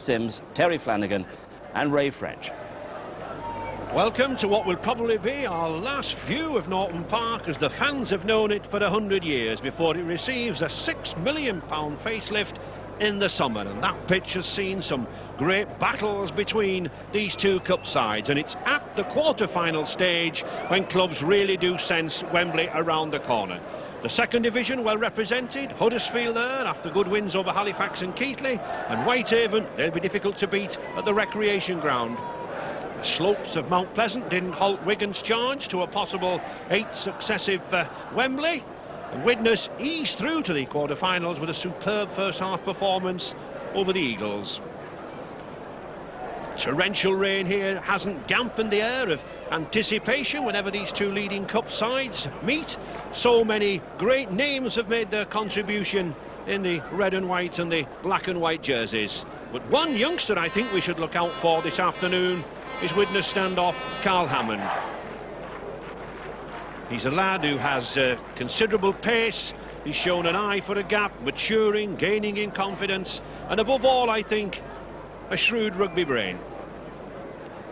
Sims, Terry Flanagan and Ray French. Welcome to what will probably be our last view of Norton Park, as the fans have known it for 100 years, before it receives a £6 million facelift in the summer. And that pitch has seen some great battles between these two cup sides, and it's at the quarter-final stage when clubs really do sense Wembley around the corner. The second division well represented, Huddersfield there after good wins over Halifax and Keighley, and Whitehaven, they'll be difficult to beat at the recreation ground. The slopes of Mount Pleasant didn't halt Wigan's charge to a possible 8th successive Wembley. And Widnes eased through to the quarter-finals with a superb first-half performance over the Eagles. Torrential rain here hasn't dampened the air of anticipation whenever these two leading cup sides meet. So many great names have made their contribution in the red and white and the black and white jerseys. But one youngster I think we should look out for this afternoon is Widnes standoff Carl Hammond. He's a lad who has considerable pace. He's shown an eye for a gap, maturing, gaining in confidence, and above all, I think, a shrewd rugby brain.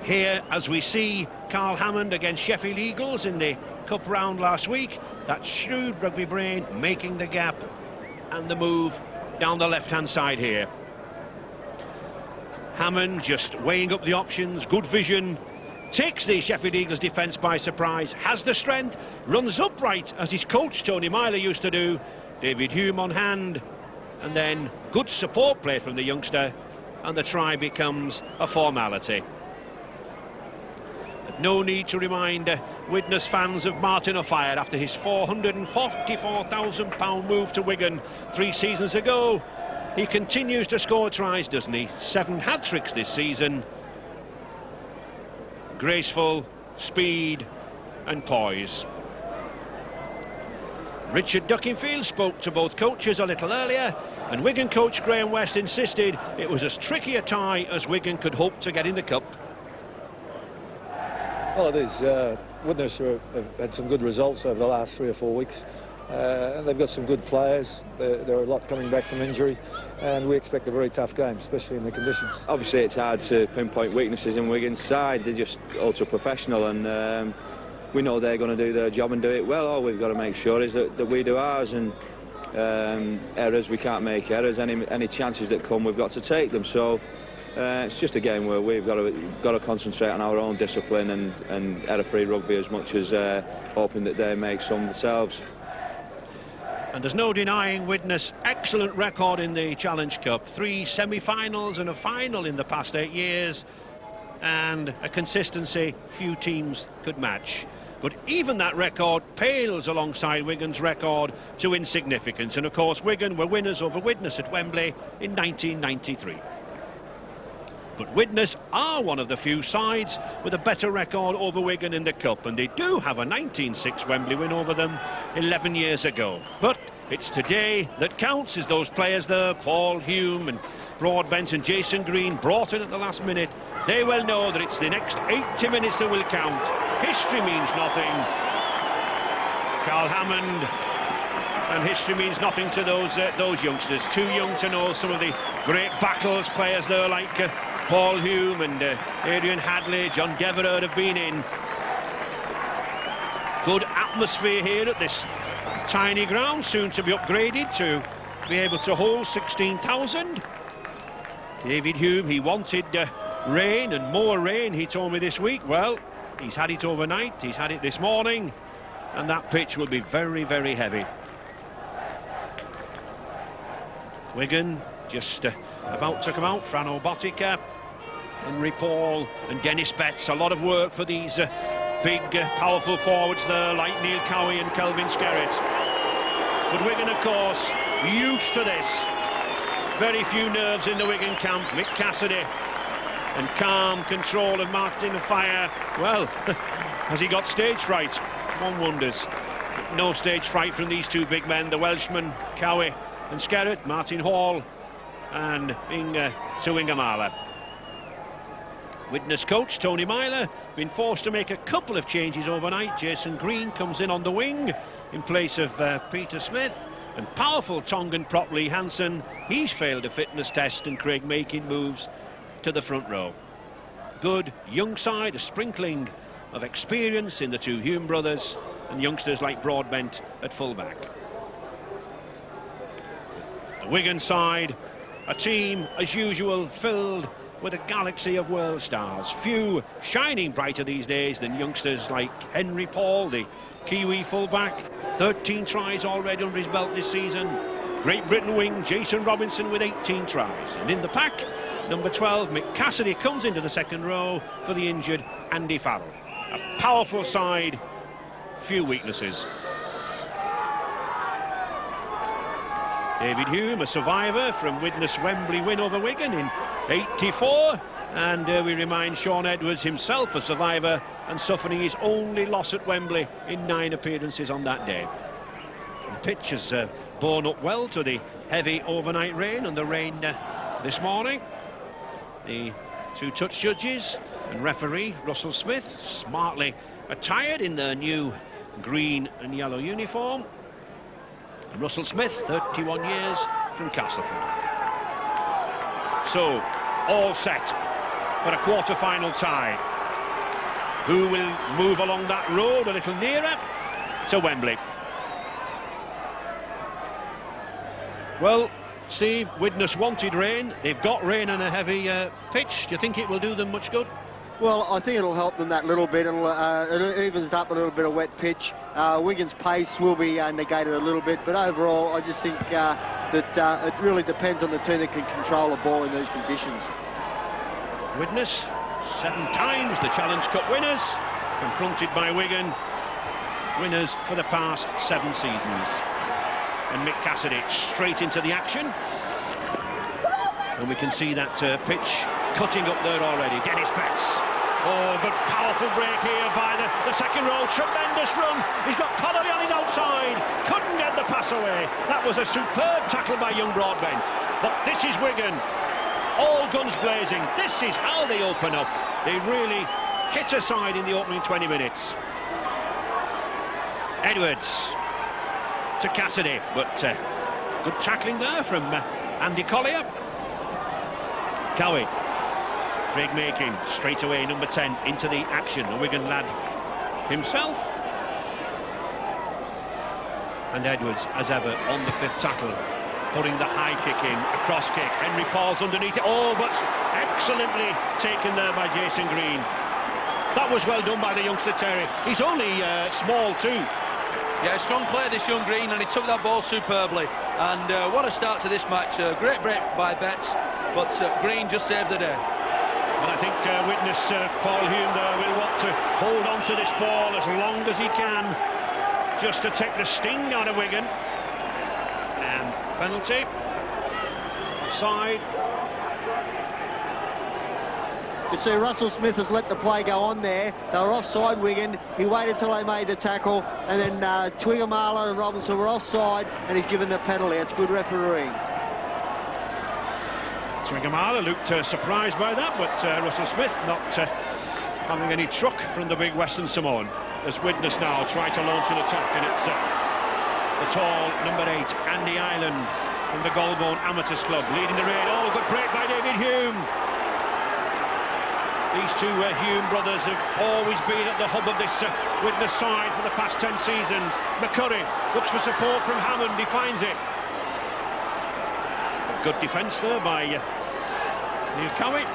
Here, as we see Carl Hammond against Sheffield Eagles in the cup round last week, that shrewd rugby brain making the gap and the move down the left-hand side here. Hammond just weighing up the options, good vision, takes the Sheffield Eagles defence by surprise, has the strength, runs upright as his coach Tony Myler used to do. David Hume on hand, and then good support play from the youngster, and the try becomes a formality. But no need to remind Widnes fans of Martin O'Fire after his £444,000 move to Wigan 3 seasons ago. He continues to score tries, doesn't he? 7 hat-tricks this season. Graceful, speed and poise. Richard Duckingfield spoke to both coaches a little earlier, and Wigan coach Graham West insisted it was as tricky a tie as Wigan could hope to get in the cup. Well, it is. Widnes have had some good results over the last 3 or 4 weeks. And they've got some good players. There are a lot coming back from injury, and we expect a very tough game, especially in the conditions. Obviously it's hard to pinpoint weaknesses in Wigan's side. They're just ultra professional, and we know they're going to do their job and do it well. All we've got to make sure is that we do ours, and errors, we can't make errors. Any chances that come, we've got to take them. So it's just a game where we've got to concentrate on our own discipline and error-free rugby as much as hoping that they make some themselves. And there's no denying Widnes' excellent record in the Challenge Cup. 3 semi-finals and a final in the past 8 years, and a consistency few teams could match. But even that record pales alongside Wigan's record to insignificance. And of course Wigan were winners over Widnes at Wembley in 1993. But Widnes are one of the few sides with a better record over Wigan in the Cup, and they do have a 19-6 Wembley win over them 11 years ago. But it's today that counts, as those players there, Paul Hume and Broadbent and Jason Green, brought in at the last minute. They well know that it's the next 80 minutes that will count. History means nothing. Carl Hammond, and history means nothing to those youngsters. Too young to know some of the great battles players there like Paul Hume and Adrian Hadley, John Devereux have been in. Good atmosphere here at this tiny ground, soon to be upgraded to be able to hold 16,000. David Hume, he wanted rain and more rain, he told me this week. Well, he's had it overnight, he's had it this morning, and that pitch will be very, very heavy. Wigan just about to come out. Fran Obotica, Henry Paul and Dennis Betts. A lot of work for these big, powerful forwards there, like Neil Cowie and Kelvin Skerritt. But Wigan, of course, used to this. Very few nerves in the Wigan camp. Mick Cassidy and calm control of Martin O'Fire. Well, has he got stage fright? One wonders. But no stage fright from these two big men, the Welshman, Cowie and Skerritt, Martin Hall and Tuingamala. Widnes coach Tony Myler been forced to make a couple of changes overnight. Jason Green comes in on the wing in place of Peter Smith, And powerful Tongan prop Lee Hansen, he's failed a fitness test, and Craig Makin moves to the front row. Good young side, a sprinkling of experience in the two Hume brothers, and youngsters like Broadbent at full-back. The Wigan side, a team, as usual, filled with a galaxy of world stars. Few shining brighter these days than youngsters like Henry Paul, the Kiwi full-back. 13 tries already under his belt this season. Great Britain wing Jason Robinson with 18 tries. And in the pack, number 12, Mick Cassidy, comes into the second row for the injured Andy Farrell. A powerful side, few weaknesses. David Hume, a survivor from Widnes' Wembley win over Wigan in '84, and we remind Sean Edwards, himself a survivor and suffering his only loss at Wembley in 9 appearances on that day. The pitch has borne up well to the heavy overnight rain and the rain this morning. The two touch judges and referee Russell Smith, smartly attired in their new green and yellow uniform. And Russell Smith, 31 years, from Castleford. So, all set for a quarter-final tie. Who will move along that road a little nearer to Wembley? Well, Steve, Widnes wanted rain. They've got rain and a heavy pitch. Do you think it will do them much good? Well, I think it'll help them that little bit. It evens up a little bit of wet pitch. Wigan's pace will be negated a little bit, but overall, I just think that it really depends on the team that can control the ball in these conditions. Widnes, 7 times the Challenge Cup winners, confronted by Wigan, winners for the past 7 seasons. And Mick Cassidy straight into the action. And we can see that pitch cutting up there already. Dennis Betts. Oh, good powerful break here by the second row. Tremendous run. He's got Connolly on his outside. Couldn't get the pass away. That was a superb tackle by young Broadbent. But this is Wigan. All guns blazing. This is how they open up. They really hit a side in the opening 20 minutes. Edwards to Cassidy, but good tackling there from Andy Collier. Cowie. Craig Makin straight away, number 10, into the action. The Wigan lad himself. And Edwards, as ever, on the 5th tackle, putting the high kick in, a cross kick. Henry Paul's underneath it. Oh, but excellently taken there by Jason Green. That was well done by the youngster Terry. He's only small too. Yeah, strong player this young Green, and he took that ball superbly. And what a start to this match. Great break by Betts, but Green just saved the day. And I think Widnes Paul Hume there will want to hold on to this ball as long as he can, just to take the sting out of Wigan. And penalty. Side. You see, Russell Smith has let the play go on there. They were offside, Wigan. He waited till they made the tackle, and then Twigamala and Robinson were offside, and he's given the penalty. It's good refereeing. Twigamala looked surprised by that, but Russell Smith not having any truck from the big Western Samoan. As Widnes now try to launch an attack, and it's the tall number 8, Andy Island, from the Goulburn Amateurs Club, leading the raid. Oh, good break by David Hume. These two Hume brothers have always been at the hub of this Widnes side for the past 10 seasons. McCurry looks for support from Hammond, he finds it. A good defence there by Neil Cowie.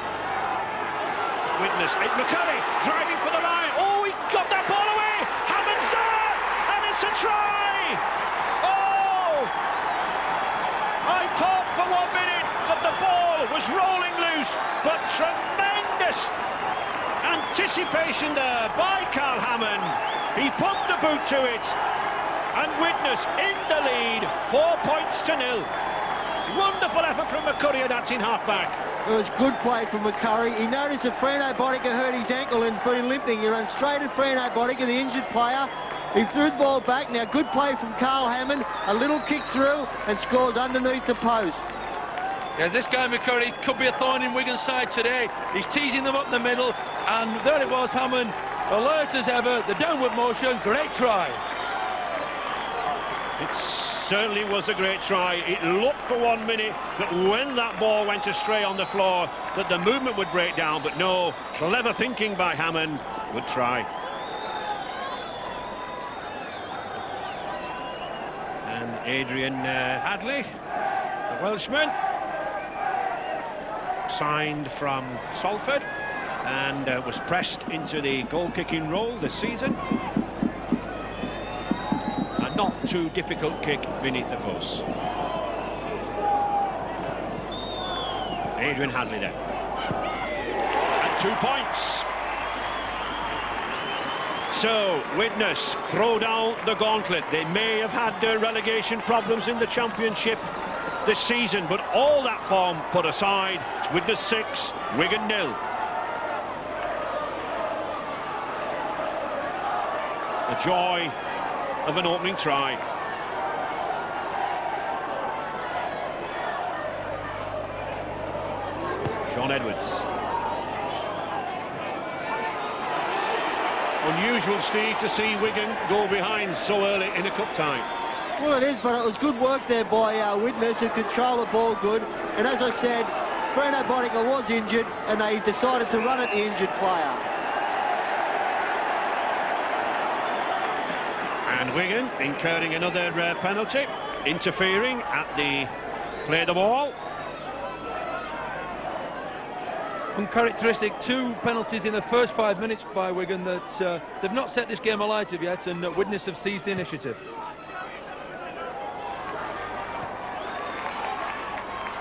Widnes, McCurry driving for the line. Oh, he got that ball away. Hammond's there, and it's a try. Oh! I thought for 1 minute that the ball was rolling loose, but tremendous anticipation there by Carl Hammond. He put the boot to it, and Widnes in the lead, 4 points to 0. Wonderful effort from McCurry, that's in half-back. It was good play from McCurry. He noticed that Freno Boddicker hurt his ankle and been limping. He ran straight at Freno Boddicker, the injured player. He threw the ball back. Now, good play from Carl Hammond. A little kick through and scores underneath the post. Yeah, this guy McCurry could be a thorn in Wigan's side today. He's teasing them up the middle, and there it was, Hammond, alert as ever, the downward motion, great try. It's certainly was a great try. It looked for 1 minute that when that ball went astray on the floor that the movement would break down, but no, clever thinking by Hammond. Good try. And Adrian Hadley, the Welshman, signed from Salford and was pressed into the goal-kicking role this season. A not too difficult kick beneath the post. Adrian Hadley there. And 2 points. So, Widnes throw down the gauntlet. They may have had relegation problems in the Championship this season, but all that form put aside, it's Widnes 6, Wigan 0. The joy of an opening try. Sean Edwards. Unusual, Steve, to see Wigan go behind so early in a cup tie. Well, it is, but it was good work there by Widnes, who controlled the ball good. And as I said, Bruno Botica was injured, and they decided to run at the injured player. And Wigan incurring another penalty, interfering at the play the ball. Uncharacteristic, 2 penalties in the first 5 minutes by Wigan that they've not set this game alight of yet, and Widnes have seized the initiative.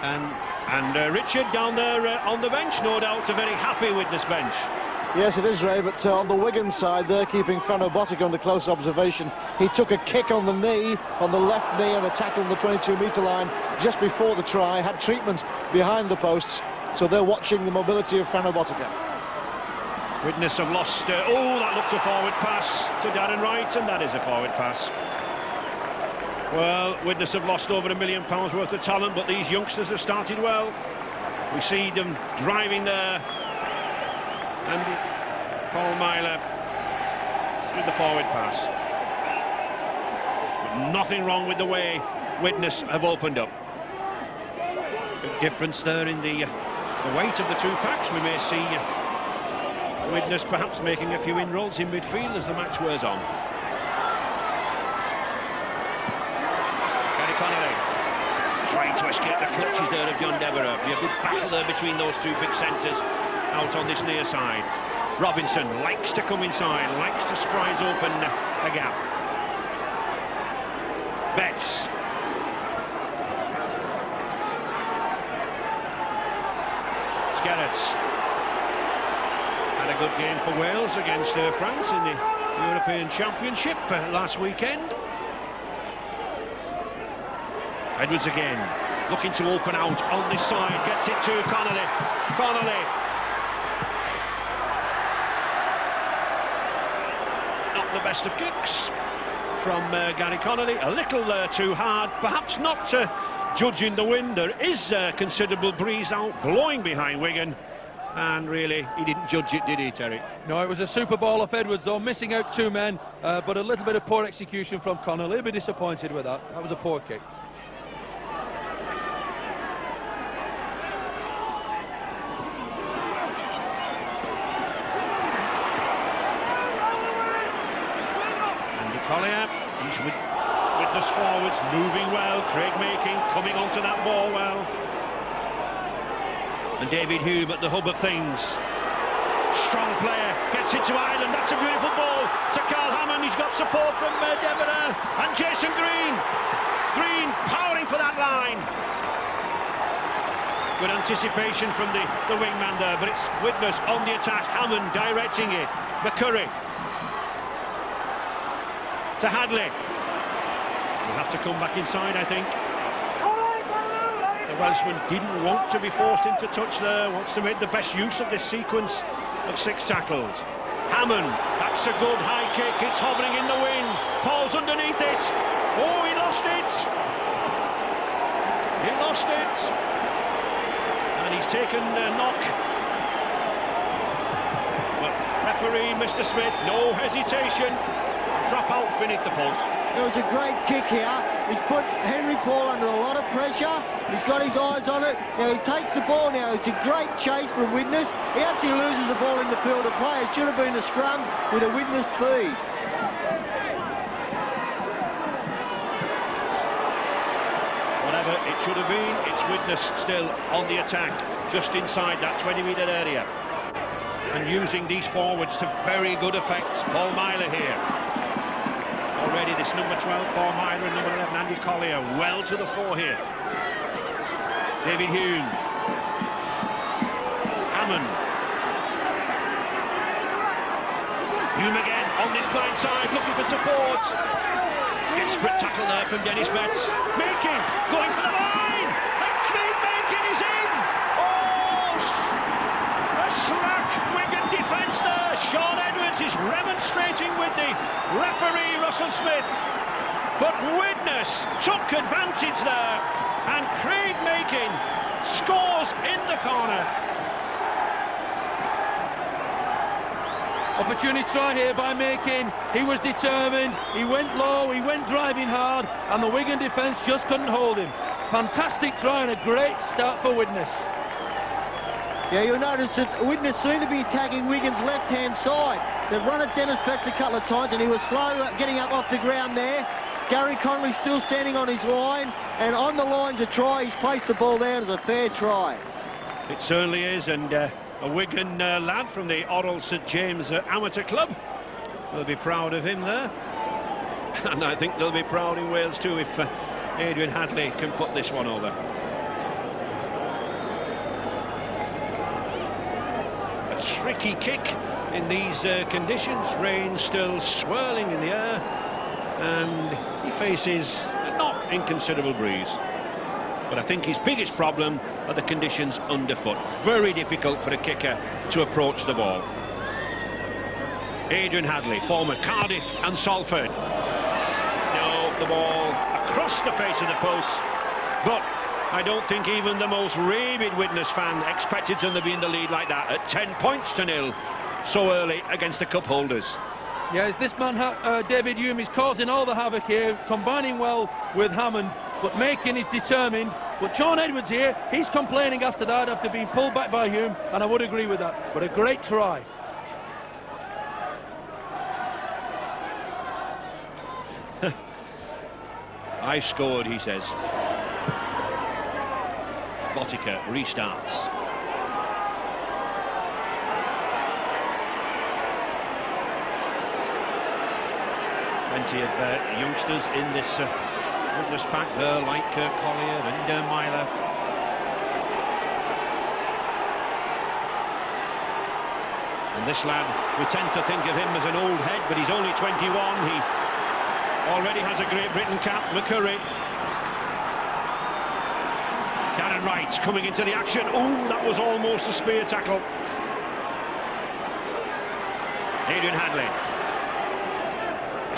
And Richard down there on the bench, no doubt a very happy Widnes bench. Yes, it is, Ray, but on the Wigan side, they're keeping Frano Botica under close observation. He took a kick on the knee, on the left knee, and a tackle on the 22-metre line just before the try, had treatment behind the posts, so they're watching the mobility of Frano Botica. Widnes have lost, oh, that looked a forward pass to Darren Wright, and that is a forward pass. Well, Widnes have lost over £1 million worth of talent, but these youngsters have started well. We see them driving there. And Paul Myler with the forward pass. But nothing wrong with the way Widnes have opened up. Big difference there in the weight of the 2 packs. We may see Widnes perhaps making a few inroads in midfield as the match wears on. Gary Connolly trying to escape the clutches there of John Devereux. Be a good battle there between those 2 big centres out on this near side. Robinson likes to come inside, likes to surprise open a gap. Betts. Skerrits. Had a good game for Wales against France in the European Championship last weekend. Edwards again, looking to open out on this side, gets it to Connolly. Connolly. Not the best of kicks from Gary Connolly. A little too hard, perhaps not judging the wind. There is a considerable breeze out blowing behind Wigan, and really he didn't judge it, did he, Terry? No, it was a super ball off Edwards though, missing out 2 men, but a little bit of poor execution from Connolly. He'll be disappointed with that. That was a poor kick. Collier, he's with the forwards, moving well. Craig Making coming onto that ball well. And David Hume at the hub of things. Strong player, gets it to Ireland. That's a beautiful ball to Carl Hammond. He's got support from Devereux and Jason Green. Green powering for that line. Good anticipation from the wingman there, but it's Widnes on the attack. Hammond directing it. McCurry. To Hadley. He'll have to come back inside, I think. The Welshman didn't want to be forced into touch there, wants to make the best use of this sequence of 6 tackles. Hammond, that's a good high kick, it's hovering in the wind. Paul's underneath it. Oh, he lost it. He lost it. And he's taken a knock. But referee, Mr. Smith, no hesitation. Drop out beneath the post. It was a great kick here. He's put Henry Paul under a lot of pressure. He's got his eyes on it. Now he takes the ball now. It's a great chase from Widnes. He actually loses the ball in the field of play. It should have been a scrum with a Widnes feed. Whatever it should have been, it's Widnes still on the attack, just inside that 20-metre area. And using these forwards to very good effect. Paul Myler here. Already this number 12, Paul Myler, and number 11, Andy Collier, well to the fore here. David Hume. Hammond. Hume again on this blind side, looking for support. Gets split tackle there from Dennis Betts. Making, going for the line. And Craig Making is in. Oh, a slack Wigan defence there. Sean Edwards is remonstrating with the referee, Russell Smith. But Widnes took advantage there. And Craig Making scores in the corner. Opportunity try here by Making. He was determined, he went low, he went driving hard, and the Wigan defence just couldn't hold him. Fantastic try and a great start for Widnes. Yeah, you'll notice that Widnes seemed to be attacking Wigan's left-hand side. They've run at Dennis Betts a couple of times, and he was slow getting up off the ground there. Gary Connolly still standing on his line, and on the line's a try. He's placed the ball down as a fair try. It certainly is, and a Wigan lad from the Orrell St James Amateur Club. They'll be proud of him there. And I think they'll be proud in Wales too if Adrian Hadley can put this one over. A tricky kick in these conditions. Rain still swirling in the air, and he faces a not inconsiderable breeze. But I think his biggest problem are the conditions underfoot. Very difficult for a kicker to approach the ball. Adrian Hadley, former Cardiff and Salford. No, the ball across the face of the post. But I don't think even the most rabid Widnes fan expected them to be in the lead like that at 10 points to 0 so early against the cup holders. Yeah, this man, David Hume, is causing all the havoc here, combining well with Hammond, but Making is determined. But Sean Edwards here, he's complaining after that, after being pulled back by Hume, and I would agree with that. But a great try. I scored, he says. Botica restarts. Plenty of youngsters in this Widnes pack there, like Collier and Myler. And this lad, we tend to think of him as an old head, but he's only 21. He already has a Great Britain cap. McCurry. Darren Wright coming into the action. Oh, that was almost a spear tackle. Adrian Hadley.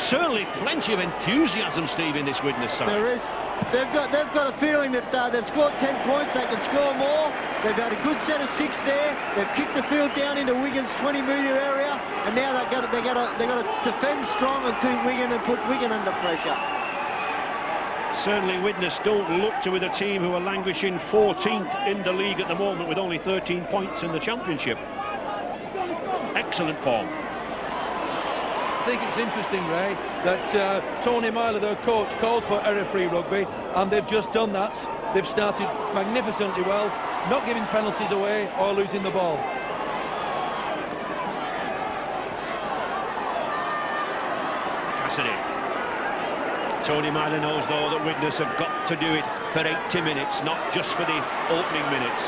Certainly plenty of enthusiasm, Steve, in this Widnes side. There is. They've got a feeling that they've scored 10 points, they can score more. They've had a good set of 6 there. They've kicked the field down into Wigan's 20-metre area, and now they've got to defend strong and keep Wigan and put Wigan under pressure. Certainly Widnes don't look to be the team who are languishing 14th in the league at the moment with only 13 points in the championship. Excellent form. I think it's interesting, Ray, that Tony Myler, their coach, called for error-free rugby, and they've just done that. They've started magnificently well, not giving penalties away or losing the ball. Cassidy. Tony Myler knows, though, that Widnes have got to do it for 80 minutes, not just for the opening minutes.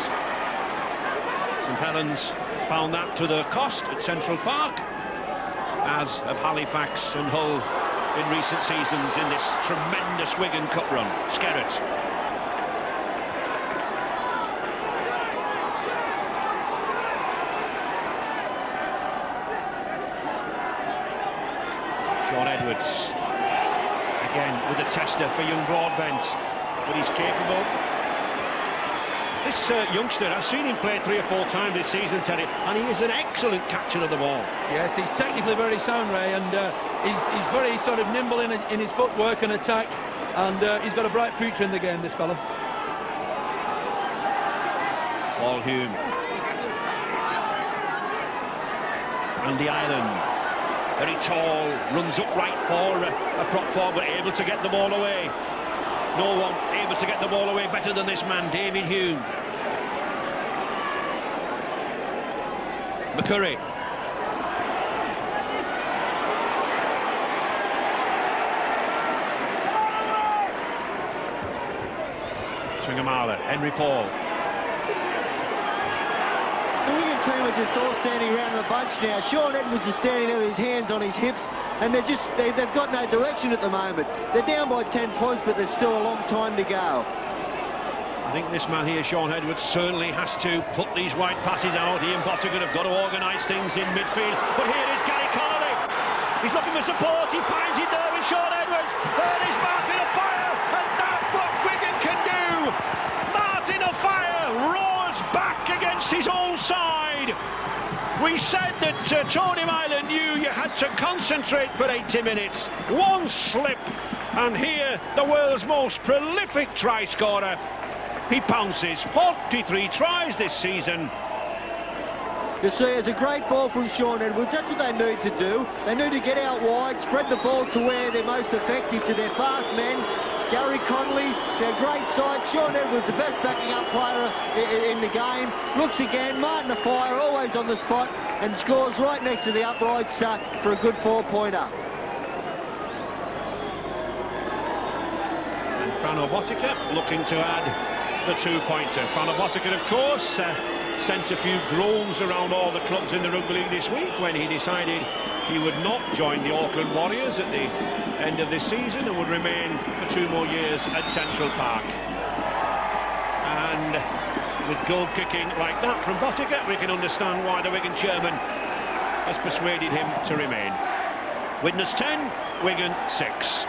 St Helens found that to their cost at Central Park, as have Halifax and Hull in recent seasons in this tremendous Wigan Cup run. Skerrett. Sean Edwards. Again with a tester for young Broadbent, but he's capable. This youngster, I've seen him play 3 or 4 times this season, Terry, and he is an excellent catcher of the ball. Yes, he's technically very sound, Ray, and he's very sort of nimble in his footwork and attack, and he's got a bright future in the game, this fella. Paul Hume. Andy Ireland, very tall, runs upright for a prop forward, but able to get the ball away. No one able to get the ball away better than this man, David Hume. McCurry. Swingamala, Henry Paul. The Wigan team are just all standing around in a bunch now. Sean Edwards is standing there with his hands on his hips, and they've got no direction at the moment. They're down by 10 points, but there's still a long time to go. I think this man here, Sean Edwards, certainly has to put these wide passes out. He and Bottigan have got to organise things in midfield. But here is Gary Connolly. He's looking for support. He finds it there with Sean Edwards. There is Martin O'Fire, and that's what Wigan can do. Martin O'Fire roars back against his own side. We said that Tony Myler knew you had to concentrate for 80 minutes. One slip, and here the world's most prolific try scorer. He pounces. 43 tries this season. You see, it's a great ball from Sean Edwards. That's what they need to do. They need to get out wide, spread the ball to where they're most effective, to their fast men. Gary Connolly, their great side. Sean Edwards, the best backing up player in the game. Looks again. Martin O'Fire, always on the spot, and scores right next to the uprights for a good 4-pointer. And Frano Bottica looking to add the 2-pointer. Frano Bottica, of course, sent a few groans around all the clubs in the Rugby League this week when he decided he would not join the Auckland Warriors at the end of this season and would remain for 2 more years at Central Park. And with goal kicking like that from Bottica, we can understand why the Wigan chairman has persuaded him to remain. Widnes 10, Wigan 6.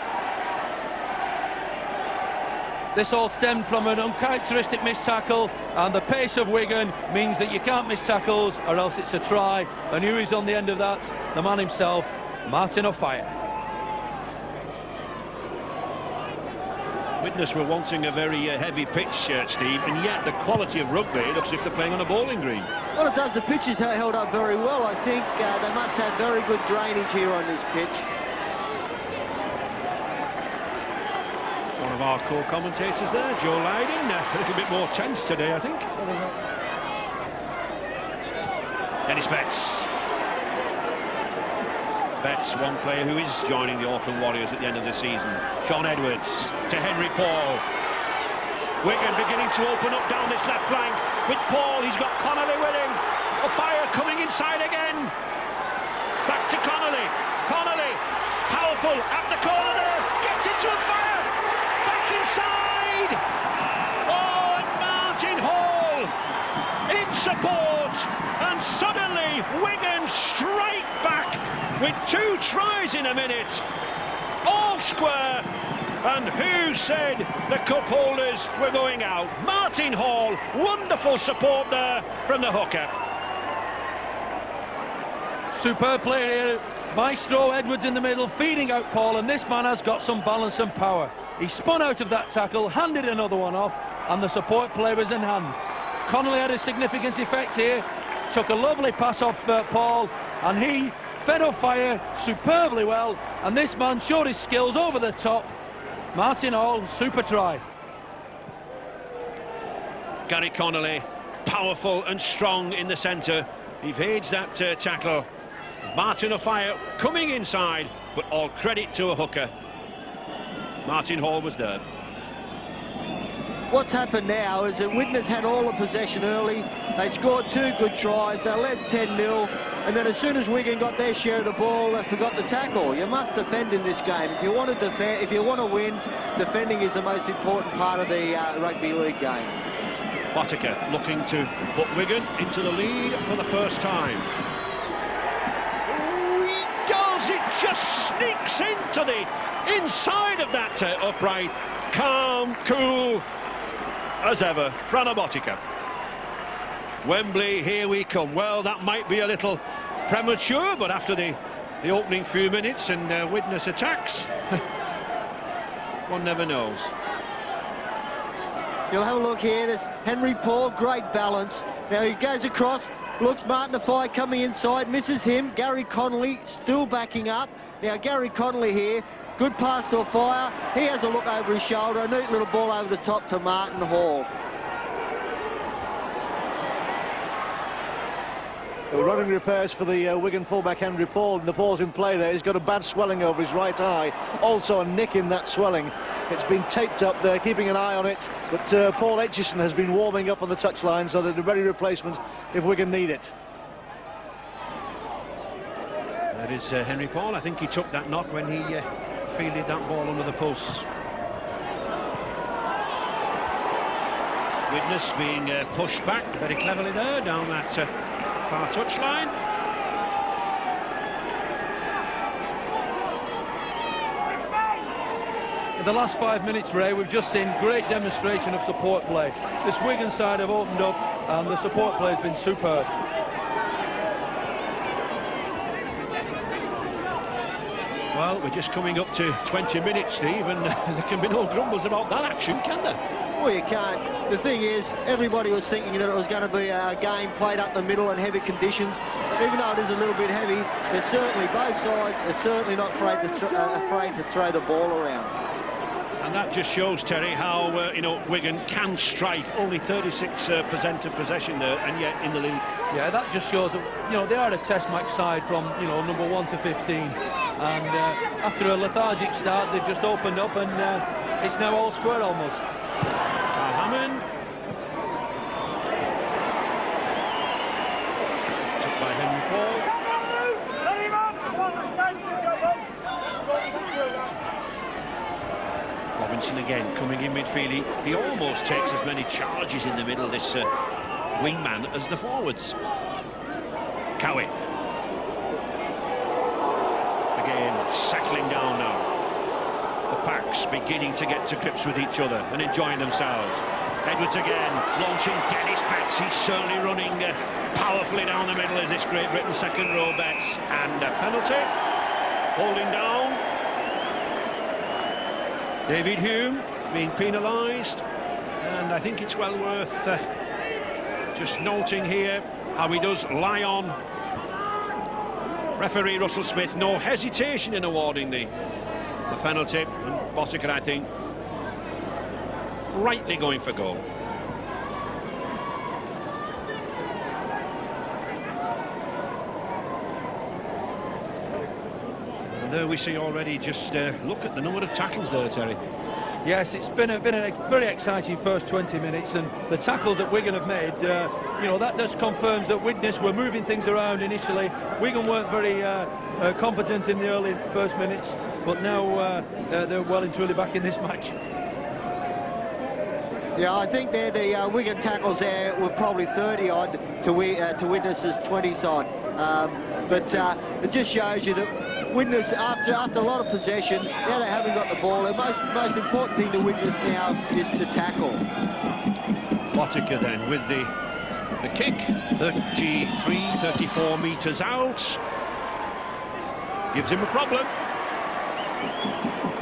This all stemmed from an uncharacteristic missed tackle, and the pace of Wigan means that you can't miss tackles or else it's a try. And who is on the end of that? The man himself, Martin O'Fire. Widnes were wanting a very heavy pitch, Steve, and yet the quality of rugby, it looks as if they're playing on a bowling green. Well, it does. The pitch is held up very well. I think they must have very good drainage here on this pitch. One of our core commentators there, Joe Lydon, a little bit more tense today, I think. Dennis Betts. Betts, one player who is joining the Auckland Warriors at the end of the season. Sean Edwards to Henry Paul. Wigan beginning to open up down this left flank. With Paul, he's got Connolly with him. O'Fire coming inside again. Back to Connolly. Connolly, powerful at the corner there. Gets into O'Fire. Inside! Oh, and Martin Hall in support, and suddenly Wigan strike back with 2 tries in a minute. All square, and who said the cup holders were going out? Martin Hall, wonderful support there from the hooker. Superb player here. Maestro Edwards in the middle, feeding out Paul, and this man has got some balance and power. He spun out of that tackle, handed another one off, and the support play was in hand. Connolly had a significant effect here, took a lovely pass off Paul, and he fed O'Fire superbly well, and this man showed his skills over the top. Martin Hall, super try. Gary Connolly, powerful and strong in the centre, evades that tackle. Martin O'Fire coming inside, but all credit to a hooker. Martin Hall was there. What's happened now is that Widnes had all the possession early. They scored 2 good tries. They led 10-0, and then as soon as Wigan got their share of the ball, they forgot to tackle. You must defend in this game. If you want to defend, if you want to win, defending is the most important part of the rugby league game. Bottica looking to put Wigan into the lead for the first time. Oh, he does! It just sneaks into the inside of that upright. Calm, cool, as ever, Franobotica. Wembley, here we come. Well, that might be a little premature, but after the opening few minutes and Widnes attacks, one never knows. You'll have a look here. There's Henry Paul, great balance. Now he goes across, looks Martin Afai coming inside, misses him. Gary Connolly still backing up. Now Gary Connolly here, good pass to Afai. He has a look over his shoulder, a neat little ball over the top to Martin Hall. Running repairs for the Wigan fullback Henry Paul, and the ball's in play there. He's got a bad swelling over his right eye, also a nick in that swelling. It's been taped up there, keeping an eye on it, but Paul Etchison has been warming up on the touchline, so they're a ready replacement if Wigan need it. That is Henry Paul. I think he took that knock when he fielded that ball under the posts. Widnes being pushed back very cleverly there down that far touchline. In the last 5 minutes, Ray, we've just seen great demonstration of support play. This Wigan side have opened up and the support play has been superb. Well, we're just coming up to 20 minutes, Steve, and there can be no grumbles about that action, can there? Well, you can't. The thing is, everybody was thinking that it was going to be a game played up the middle in heavy conditions. Even though it is a little bit heavy, they're certainly, both sides are certainly not afraid to throw the ball around. And that just shows, Terry, how you know, Wigan can strike. Only 36% of possession there, and yet in the lead. Yeah, that just shows that, you know, they are a test match side from, you know, number 1 to 15. And after a lethargic start, they've just opened up, and it's now all square almost. Hammond. Took by Henry Paul. Robinson again coming in midfield. He almost takes as many charges in the middle, this wingman, as the forwards. Cowie. Again, settling down now. The packs beginning to get to grips with each other and enjoying themselves. Edwards again, launching Dennis Betts. He's certainly running powerfully down the middle as this Great Britain second row Betts. And a penalty. Holding down. David Hume being penalised. And I think it's well worth just noting here how he does lie on. Referee Russell Smith, no hesitation in awarding the penalty, and Botica, I think, rightly going for goal. And there we see already, just look at the number of tackles there, Terry. Yes, it's been a very exciting first 20 minutes, and the tackles that Wigan have made, you know, that just confirms that Widnes were moving things around initially. Wigan weren't very competent in the early first minutes, but now they're well and truly back in this match. Yeah, I think the Wigan tackles there were probably 30-odd to Widnes's 20-odd. But it just shows you that Widnes, after a lot of possession, now they haven't got the ball. The most important thing to Widnes now is to tackle. Botica then with the kick, 34 metres out. Gives him a problem.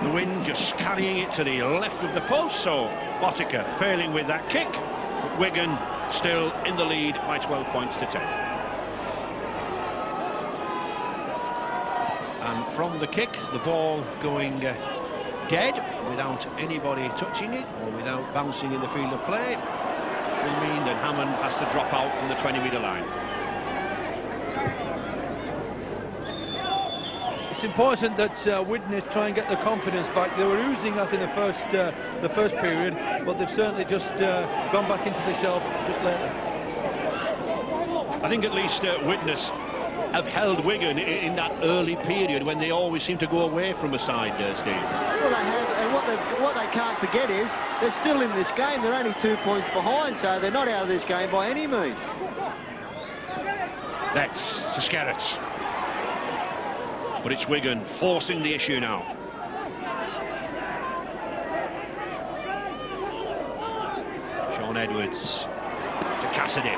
The wind just carrying it to the left of the post, so Botica failing with that kick. But Wigan still in the lead by 12 points to 10. And from the kick, the ball going dead without anybody touching it or without bouncing in the field of play will mean that Hammond has to drop out from the 20-metre line. It's important that Widnes try and get the confidence back. They were oozing us in the first period, but they've certainly just gone back into the shelf just later. I think at least Widnes have held Wigan in that early period when they always seem to go away from a side, Steve. Well, they have, and what they can't forget is they're still in this game. They're only 2 points behind, so they're not out of this game by any means. That's Scarrett. But it's Wigan forcing the issue now. Sean Edwards to Cassidy.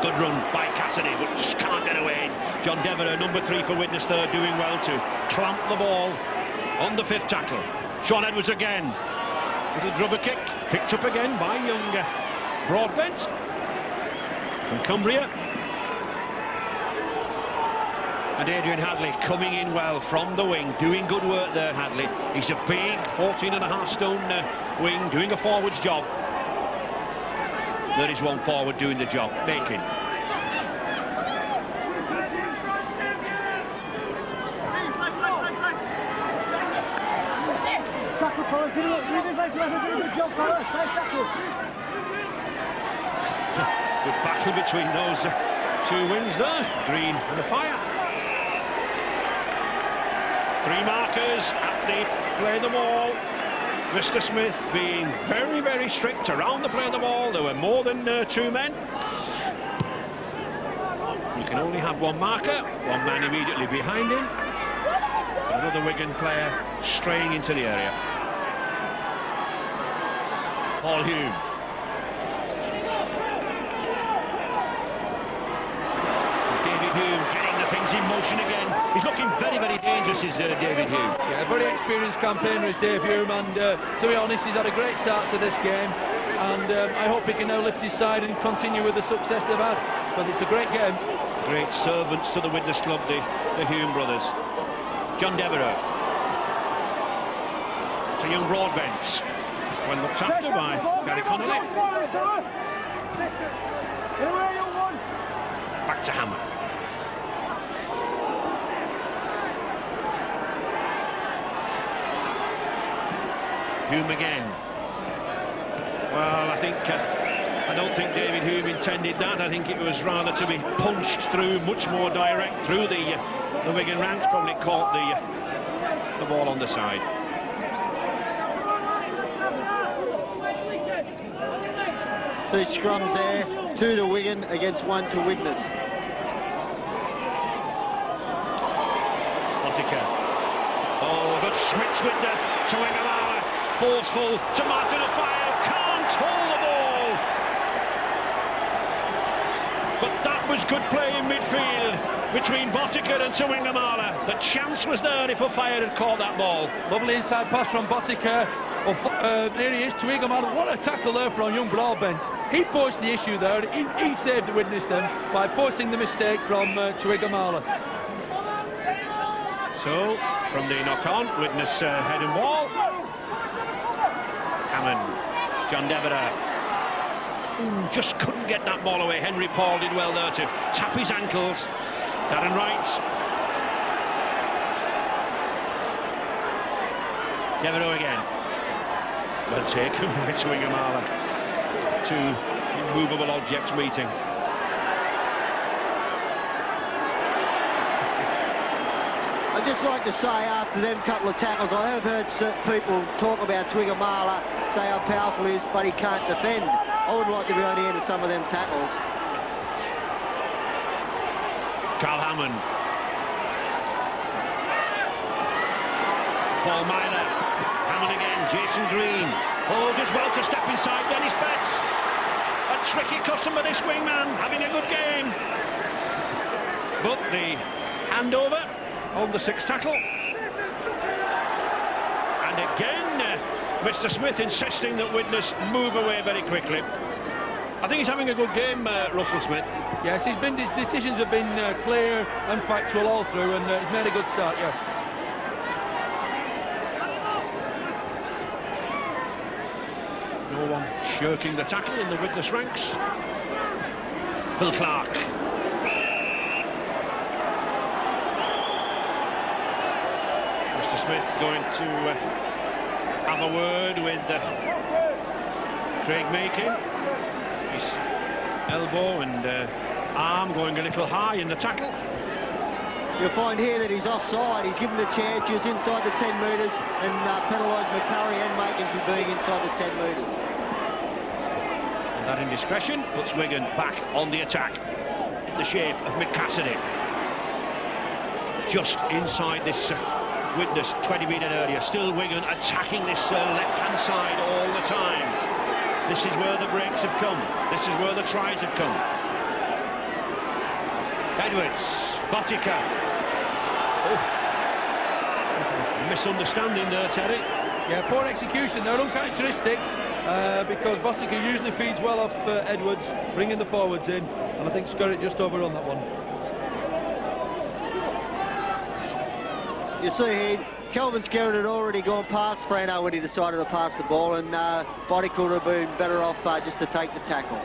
Good run by Cassidy, but just can't get away. John Devereux, number 3 for Widnes third, doing well to clamp the ball on the 5th tackle. Sean Edwards again. Little grubber kick, picked up again by young Broadbent from Cumbria. And Adrian Hadley coming in well from the wing, doing good work there, Hadley. He's a big 14.5 stone wing, doing a forward's job. There is one forward doing the job, Bacon. Good battle between those 2 wings there, Green and the Fire. 3 markers at the play of the ball. Mr. Smith being very, very strict around the play of the ball. There were more than 2 men. You can only have 1 marker, 1 man immediately behind him. Another Wigan player straying into the area. Paul Hume. David Hume getting the things in motion again. He's looking very, very dangerous, is David Hume. Yeah, a very experienced campaigner is Dave Hume, and to be honest, he's had a great start to this game, and I hope he can now lift his side and continue with the success they've had, because it's a great game. Great servants to the Widnes club, the Hume brothers. John Devereux. To young Broadbent. Well looked after by Gary Connolly. Back to Hammer. Hume again. Well, I don't think David Hume intended that. I think it was rather to be punched through, much more direct through the Wigan ranks. Probably caught the ball on the side. Two scrums there, 2 to Wigan against 1 to Widnes. Botica. Oh, good switch with the Tuangamala. Forceful to Martin Afire. Can't hold the ball. But that was good play in midfield between Botica and Tuangamala. The chance was there if Afire had caught that ball. Lovely inside pass from Botica. There he is, Tuangamala. What a tackle there from young Broadbent. He forced the issue there. He saved the Widnes then by forcing the mistake from Tuangamala. So, from the knock-on, Widnes head and ball. Hammond, John Devereux. Just couldn't get that ball away. Henry Paul did well there to tap his ankles. Darren Wright. Devereux again. Well taken by Tuangamala. 2 immovable objects meeting. I'd just like to say after them couple of tackles, I have heard people talk about Tuangamala, say how powerful he is, but he can't defend. I would like to be on the end of some of them tackles. Carl Hammond. Paul Myler. Hammond again, Jason Green. Oh, does well to step inside Dennis Betts. A tricky customer, this wingman, having a good game. But the handover on the 6th tackle. And again, Mr. Smith insisting that Widnes move away very quickly. I think he's having a good game, Russell Smith. Yes, his decisions have been clear and factual all through, and he's made a good start, yes. No one shirking the tackle in the Widnes ranks. Phil Clark. Mr. Smith going to have a word with Craig Makin. His elbow and arm going a little high in the tackle. You'll find here that he's offside. He's given the chance. He was inside the 10 metres and penalised McCurry and Makin for being inside the 10 metres. And that indiscretion puts Wigan back on the attack in the shape of Mick Cassidy. Just inside this Widnes 20 metre area. Still Wigan attacking this left-hand side all the time. This is where the breaks have come. This is where the tries have come. Edwards, Botica. Oh. Misunderstanding there, Terry. Yeah, poor execution. They're uncharacteristic because Botica usually feeds well off Edwards, bringing the forwards in, and I think Skurrit just overrun that one. You see here, Kelvin Skerritt had already gone past Frano when he decided to pass the ball, and Body could have been better off just to take the tackle.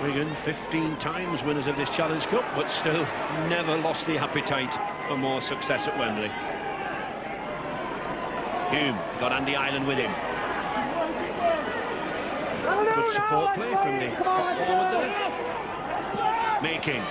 Wigan, 15 times winners of this Challenge Cup, but still never lost the appetite for more success at Wembley. Hume got Andy Ireland with him. Good support play from the prop forward there. Making.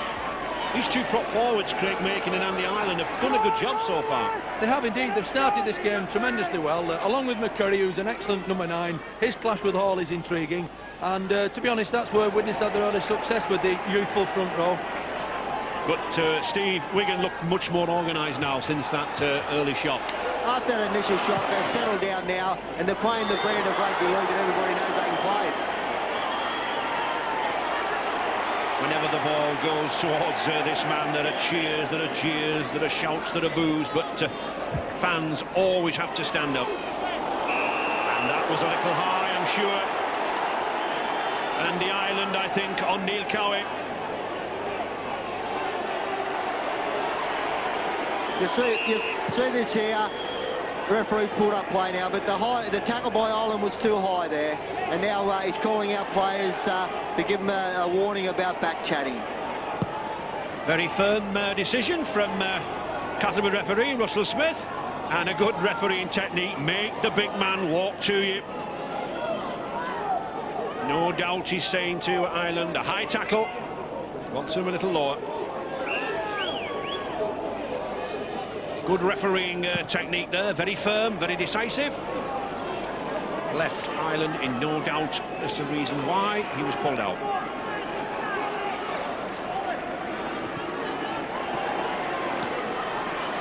These two prop forwards, Craig Making and Andy Ireland, have done a good job so far. They have indeed. They've started this game tremendously well, along with McCurry, who's an excellent number 9. His clash with Hall is intriguing, and to be honest, that's where Widnes had their early success with the youthful front row. But Steve, Wigan look much more organised now since that early shock. After that initial shock, they've settled down now, and they're playing the brand of rugby league that everybody knows they can play. Whenever the ball goes towards this man, there are cheers, there are jeers, there are shouts, there are boos, but fans always have to stand up. And that was a little high, I'm sure. And the Ireland, I think, on Neil Cowie. You see this here. Referee's pulled up play now, but the tackle by Ireland was too high there, and now he's calling out players to give them a warning about back chatting. Very firm decision from Castlewood referee Russell Smith, and a good refereeing technique. Make the big man walk to you. No doubt he's saying to Ireland, a high tackle, wants him a little lower. Good refereeing technique there, very firm, very decisive. Left Ireland in no doubt. That's the reason why he was pulled out.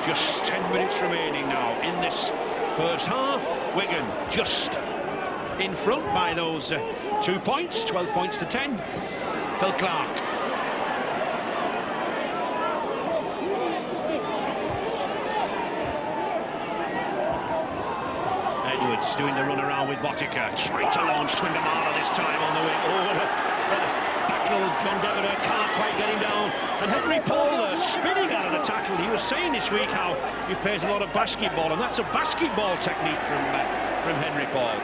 Just 10 minutes remaining now in this first half. Wigan just in front by those 2 points, 12 points to 10. Phil Clark. Edwards doing the run around with Botica, trying to launch Twindamala this time on the wing. Oh, battle, John Devereux can't quite get him down. And Henry Paul spinning out of the tackle. He was saying this week how he plays a lot of basketball, and that's a basketball technique from Henry Paul.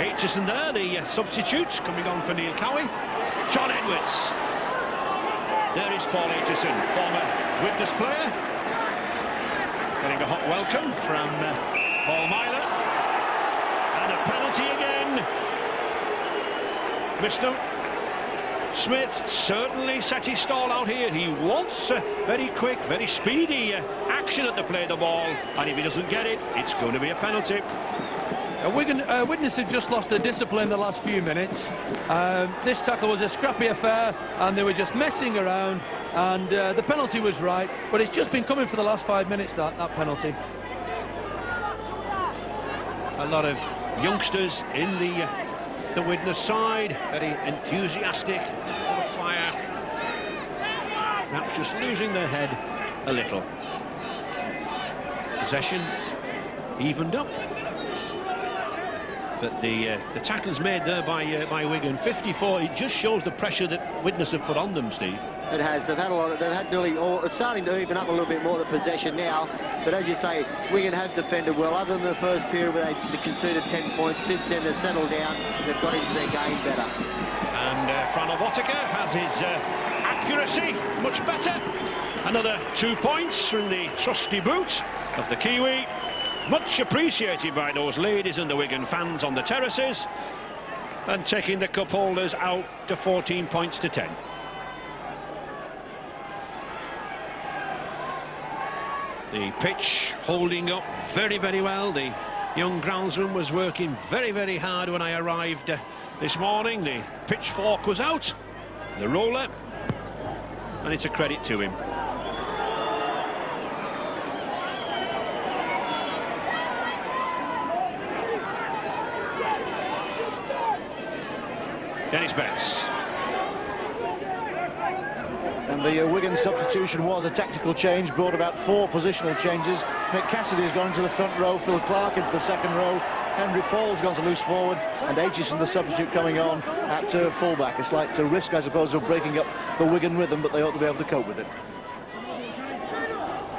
Aitchison there, the substitute, coming on for Neil Cowie. John Edwards. There is Paul Aitchison, former Widnes player. Getting a hot welcome from Paul Myler. And a penalty again. Mr. Smith certainly set his stall out here. He wants very quick, very speedy action at the play of the ball. And if he doesn't get it, it's going to be a penalty. Widnes had just lost their discipline the last few minutes. This tackle was a scrappy affair, and they were just messing around, and the penalty was right, but it's just been coming for the last 5 minutes, that penalty. A lot of youngsters in the Widnes side, very enthusiastic, full of fire, perhaps just losing their head a little. Possession evened up. But the tackles made there by Wigan, 54, it just shows the pressure that Widnes have put on them, Steve. It has. They've had nearly all. It's starting to even up a little bit more, the possession now. But as you say, Wigan have defended well. Other than the first period where they conceded 10 points, since then they've settled down. They've got into their game better. And Frano Botica has his accuracy much better. Another 2 points from the trusty boot of the Kiwi. Much appreciated by those ladies and the Wigan fans on the terraces, and taking the cup holders out to 14 points to 10. The pitch holding up very, very well. The young groundsman was working very, very hard when I arrived this morning. The pitchfork was out, the roller, and it's a credit to him. Dennis Betts. And the Wigan substitution was a tactical change, brought about 4 positional changes. Mick Cassidy has gone into the front row, Phil Clark into the second row, Henry Paul's gone to loose forward, and Aitchison, the substitute, coming on at fullback. A slight risk, I suppose, of breaking up the Wigan rhythm, but they ought to be able to cope with it.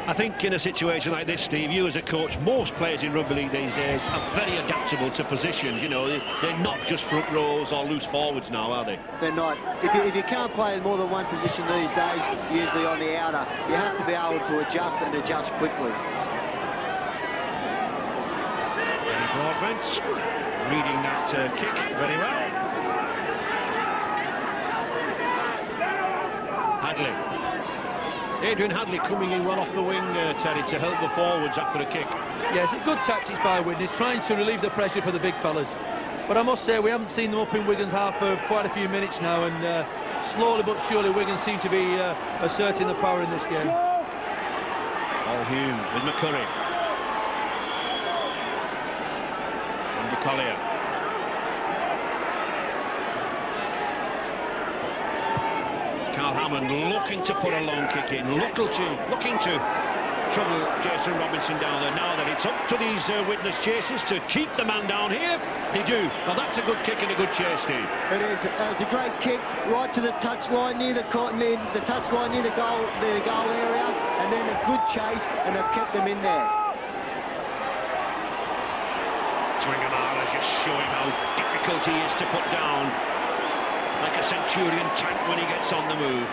I think in a situation like this, Steve, you as a coach, most players in rugby league these days are very adaptable to positions. You know, they're not just front rows or loose forwards now, are they? They're not. If you can't play in more than one position these days, usually on the outer, you have to be able to adjust and adjust quickly. Broadbent reading that kick very well. Hadley. Adrian Hadley coming in well off the wing, Terry, to help the forwards after a kick. Yes, good tactics by Widnes, trying to relieve the pressure for the big fellas. But I must say, we haven't seen them up in Wigan's half for quite a few minutes now, and slowly but surely Wigan seem to be asserting the power in this game. Paul Hume with McCurry. And Collier. Carl Hammond looking to put a long kick in, looking to trouble Jason Robinson down there. Now that it's up to these Widnes chasers to keep the man down here, they do. Well, that's a good kick and a good chase, Steve. It is. It's a great kick right to the touchline near the goal area, and then a good chase, and they've kept them in there. Twingamala just showing how difficult he is to put down. Like a Centurion tank when he gets on the move.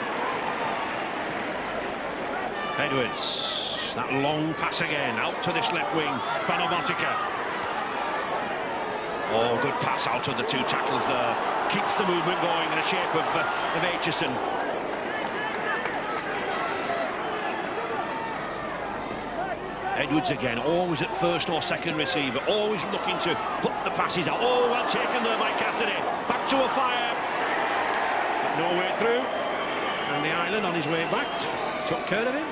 Edwards, that long pass again, out to this left wing, Panobotica. Oh, good pass out of the 2 tackles there. Keeps the movement going in the shape of Aitchison. Edwards again, always at first or second receiver, always looking to put the passes out. Oh, well taken there by Cassidy. Back to a fire. No way through, and the Island on his way back took care of him.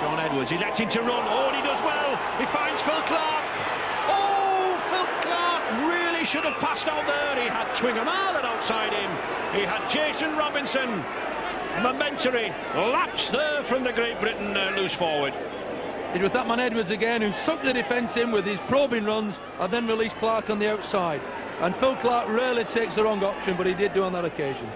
Sean Edwards electing to run. Oh, and he does well. He finds Phil Clark. Oh, Phil Clark really should have passed out there. He had Twingamala outside him. He had Jason Robinson. Momentary lapse there from the Great Britain loose forward. It was that man Edwards again who sucked the defence in with his probing runs and then released Clark on the outside. And Phil Clark rarely takes the wrong option, but he did do on that occasion.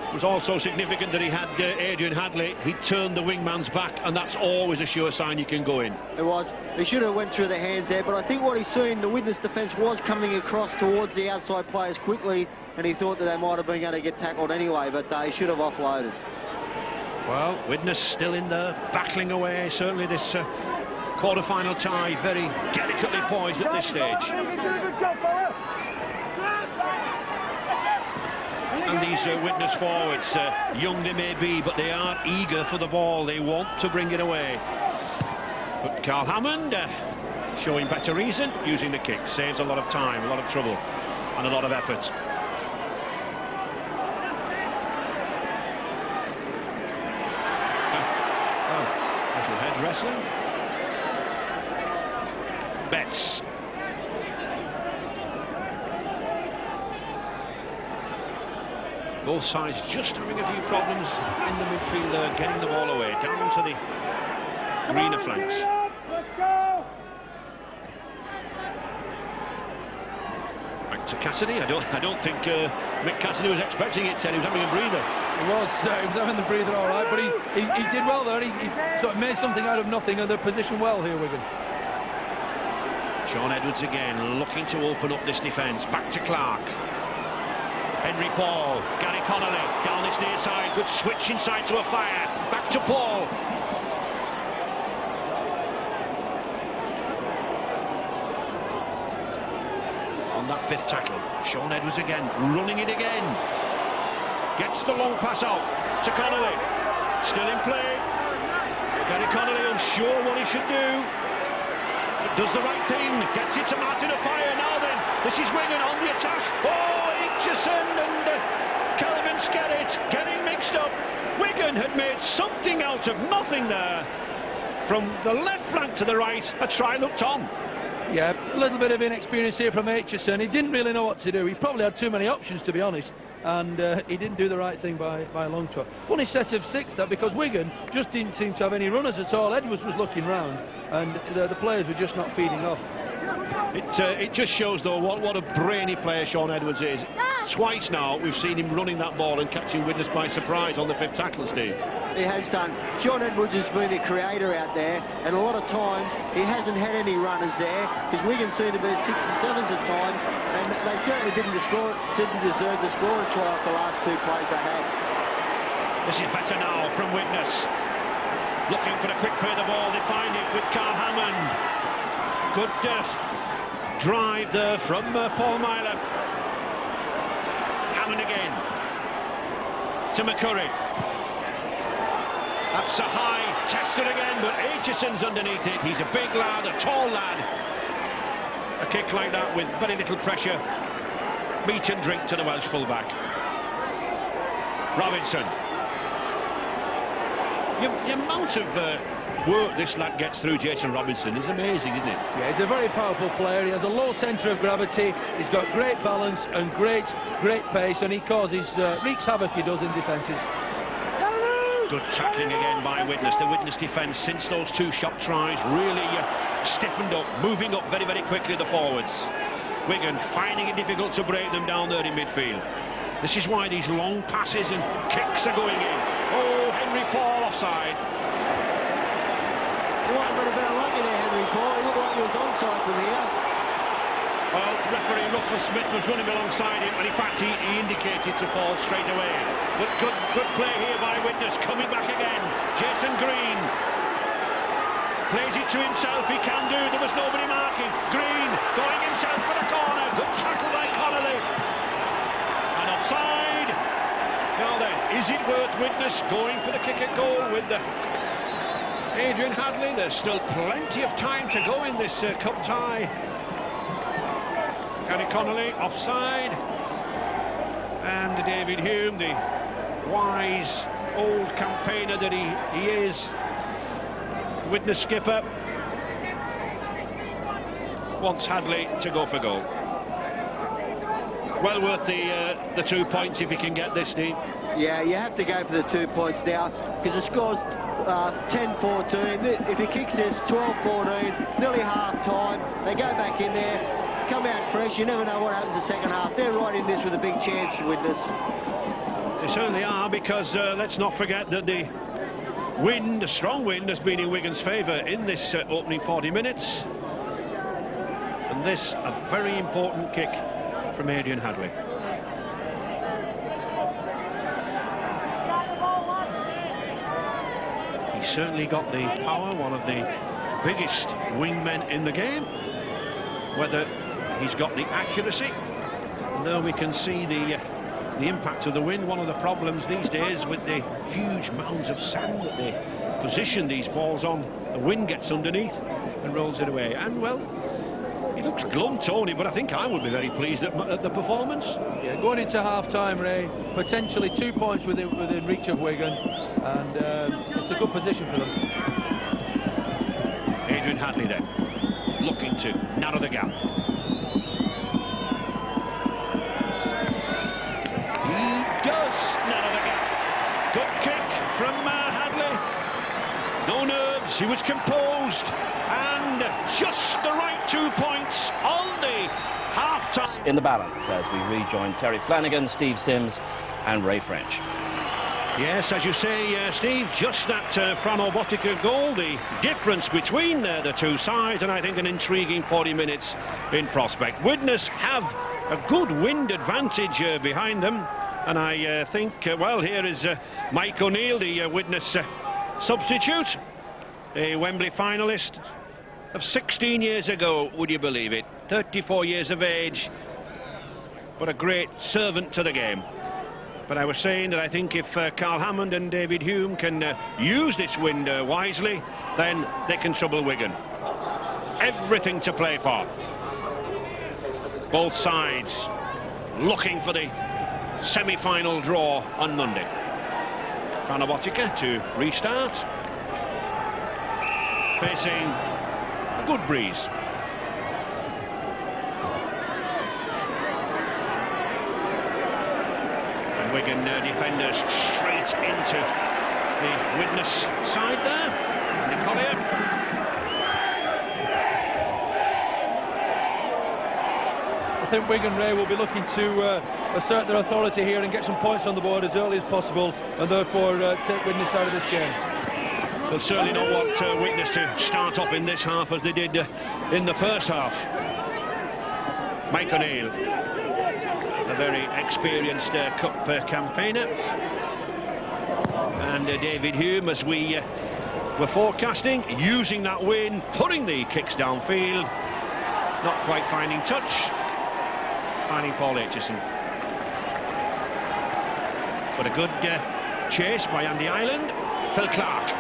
It was also significant that he had Adrian Hadley. He turned the wingman's back, and that's always a sure sign you can go in. It was. He should have went through the hands there, but I think what he's seen, the Widnes defence was coming across towards the outside players quickly, and he thought that they might have been able to get tackled anyway, but he should have offloaded. Well, Widnes still in there, battling away. Certainly this quarter-final tie, very delicately poised at this stage. And these Widnes forwards, young they may be, but they are eager for the ball. They want to bring it away. But Carl Hammond showing better reason, using the kick. Saves a lot of time, a lot of trouble, and a lot of effort. Little head wrestling. Betts. Both sides just having a few problems in the midfield there, getting the ball away, down to the greener flanks. Back to Cassidy. I don't think Mick Cassidy was expecting it. Said he was having a breather. He was having the breather all right, but he did well there. He sort of made something out of nothing, and they're positioned well here, Wigan. Sean Edwards again, looking to open up this defence. Back to Clark. Henry Paul, Gary Connolly, down this near side, good switch inside to a fire, back to Paul. On that 5th tackle, Sean Edwards again, running it again. Gets the long pass out to Connolly, still in play. Gary Connolly unsure what he should do, but does the right thing, gets it to Martin O'Fire. Now then, this is Wigan on the attack. Oh! Aitchison and Calvin Skerritt getting mixed up. Wigan had made something out of nothing there. From the left flank to the right, a try looked on. Yeah, a little bit of inexperience here from Aitchison. He didn't really know what to do. He probably had too many options, to be honest, and he didn't do the right thing by a long shot. Funny set of 6 that, because Wigan just didn't seem to have any runners at all. Edwards was looking round, and the players were just not feeding off. It just shows, though, what a brainy player Shaun Edwards is. Twice now we've seen him running that ball and catching Widnes by surprise on the 5th tackle, Steve. He has done. Shaun Edwards has been a creator out there, and a lot of times he hasn't had any runners there, because Wigan seem to be at 6 and 7s at times, and they certainly didn't deserve to score a try off the last 2 plays they had. This is better now from Widnes. Looking for a quick play of the ball. They find it with Carl Hammond. Good drive there from Paul Myler. Hammond again to McCurry. That's a high tester again, but Aitchison's underneath it. He's a big lad, a tall lad. A kick like that with very little pressure. Meat and drink to the Welsh fullback. Robinson. The amount of work this lad gets through, Jason Robinson, is amazing, isn't it? Yeah, he's a very powerful player. He has a low centre of gravity. He's got great balance and great pace, and he causes wreaks havoc, he does, in defences. Good tackling again by Widnes. The Widnes defence, since those 2 shot tries, really stiffened up, moving up very, very quickly, the forwards. Wigan finding it difficult to break them down there in midfield. This is why these long passes and kicks are going in. Oh, Henry Paul offside. He might have been a bit unlucky there, Henry Paul. It looked like he was onside from here. Well, referee Russell Smith was running alongside him, and in fact he indicated to Paul straight away. But good play here by Widnes, coming back again. Jason Green plays it to himself. He can do. There was nobody marking. Green going himself for the corner. Good tackle by Connolly. And offside. Now then, is it worth Widnes going for the kick at goal with Adrian Hadley? There's still plenty of time to go in this cup tie. Gary Connolly offside, and David Hume, the wise old campaigner that he is, Widnes skipper, wants Hadley to go for goal. Well worth the 2 points if he can get this, Steve. Yeah, you have to go for the 2 points now, because the score's 10-14. If he kicks this, 12-14, nearly half time. They go back in there, come out fresh. You never know what happens in the second half. They're right in this with a big chance to Widnes. They certainly are, because let's not forget that the wind, a strong wind, has been in Wigan's favour in this opening 40 minutes. And this, a very important kick from Adrian Hadley. He's certainly got the power, one of the biggest wingmen in the game. Whether he's got the accuracy, and there we can see the impact of the wind. One of the problems these days with the huge mounds of sand that they position these balls on, the wind gets underneath and rolls it away. And well, he looks glum, Tony, but I think I would be very pleased at the performance. Yeah, going into half-time, Ray, potentially 2 points within reach of Wigan, and it's a good position for them. Adrian Hadley then, looking to narrow the gap. He does narrow the gap. Good kick from Hadley. No nerves, he was composed, and just the right 2 points on the half-time. In the balance as we rejoin Terry Flanagan, Steve Sims and Ray French. Yes, as you say, Steve, just that Fran Obotica goal, the difference between the 2 sides, and I think an intriguing 40 minutes in prospect. Widnes have a good wind advantage behind them, and I think, well, here is Mike O'Neill, the Widnes substitute, a Wembley finalist of 16 years ago, would you believe it? 34 years of age, but a great servant to the game. But I was saying that I think if Carl Hammond and David Hume can use this wind wisely, then they can trouble Wigan. Everything to play for. Both sides looking for the semi-final draw on Monday. Fran Obotica to restart. Facing a good breeze. Wigan defenders straight into the Widnes side there. Andy Collier. I think Wigan, Ray, will be looking to assert their authority here and get some points on the board as early as possible, and therefore take Widnes out of this game. They'll certainly not want Widnes to start off in this half as they did in the first half. Mike O'Neill, a very experienced cup campaigner, and David Hume, as we were forecasting, using that win, putting the kicks downfield, not quite finding touch. Finding Paul Aitchison. But a good chase by Andy Ireland. Phil Clark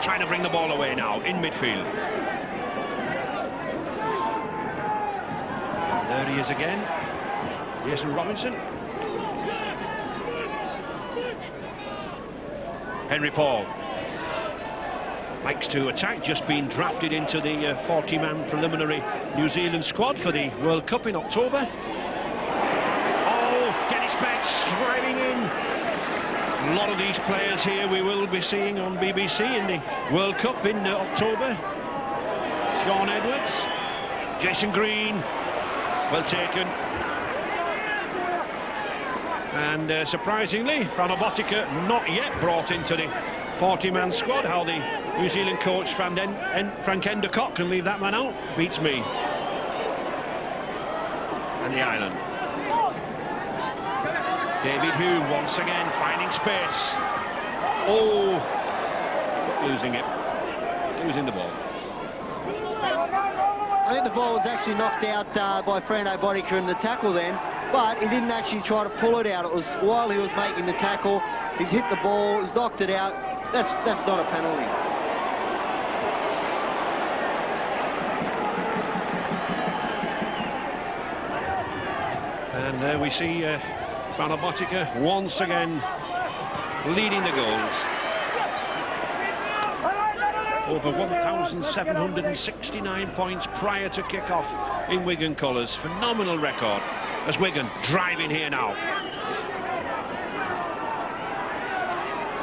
trying to bring the ball away now in midfield. There he is again. Jason Robinson. Henry Paul likes to attack, just been drafted into the 40-man preliminary New Zealand squad for the World Cup in October. Driving in. A lot of these players here we will be seeing on BBC in the World Cup in October. Sean Edwards, Jason Green, well taken. And surprisingly, Franobotica not yet brought into the 40-man squad. How the New Zealand coach Frank Endacott can leave that man out beats me. And the island. David Hume once again finding space. Oh, losing it. Losing the ball. I think the ball was actually knocked out by Franobotica in the tackle then, but he didn't actually try to pull it out. It was while he was making the tackle. He's hit the ball, he's knocked it out. That's not a penalty. And there we see Franobotica once again leading the goals. Over 1,769 points prior to kick-off in Wigan colours. Phenomenal record as Wigan drive in here now.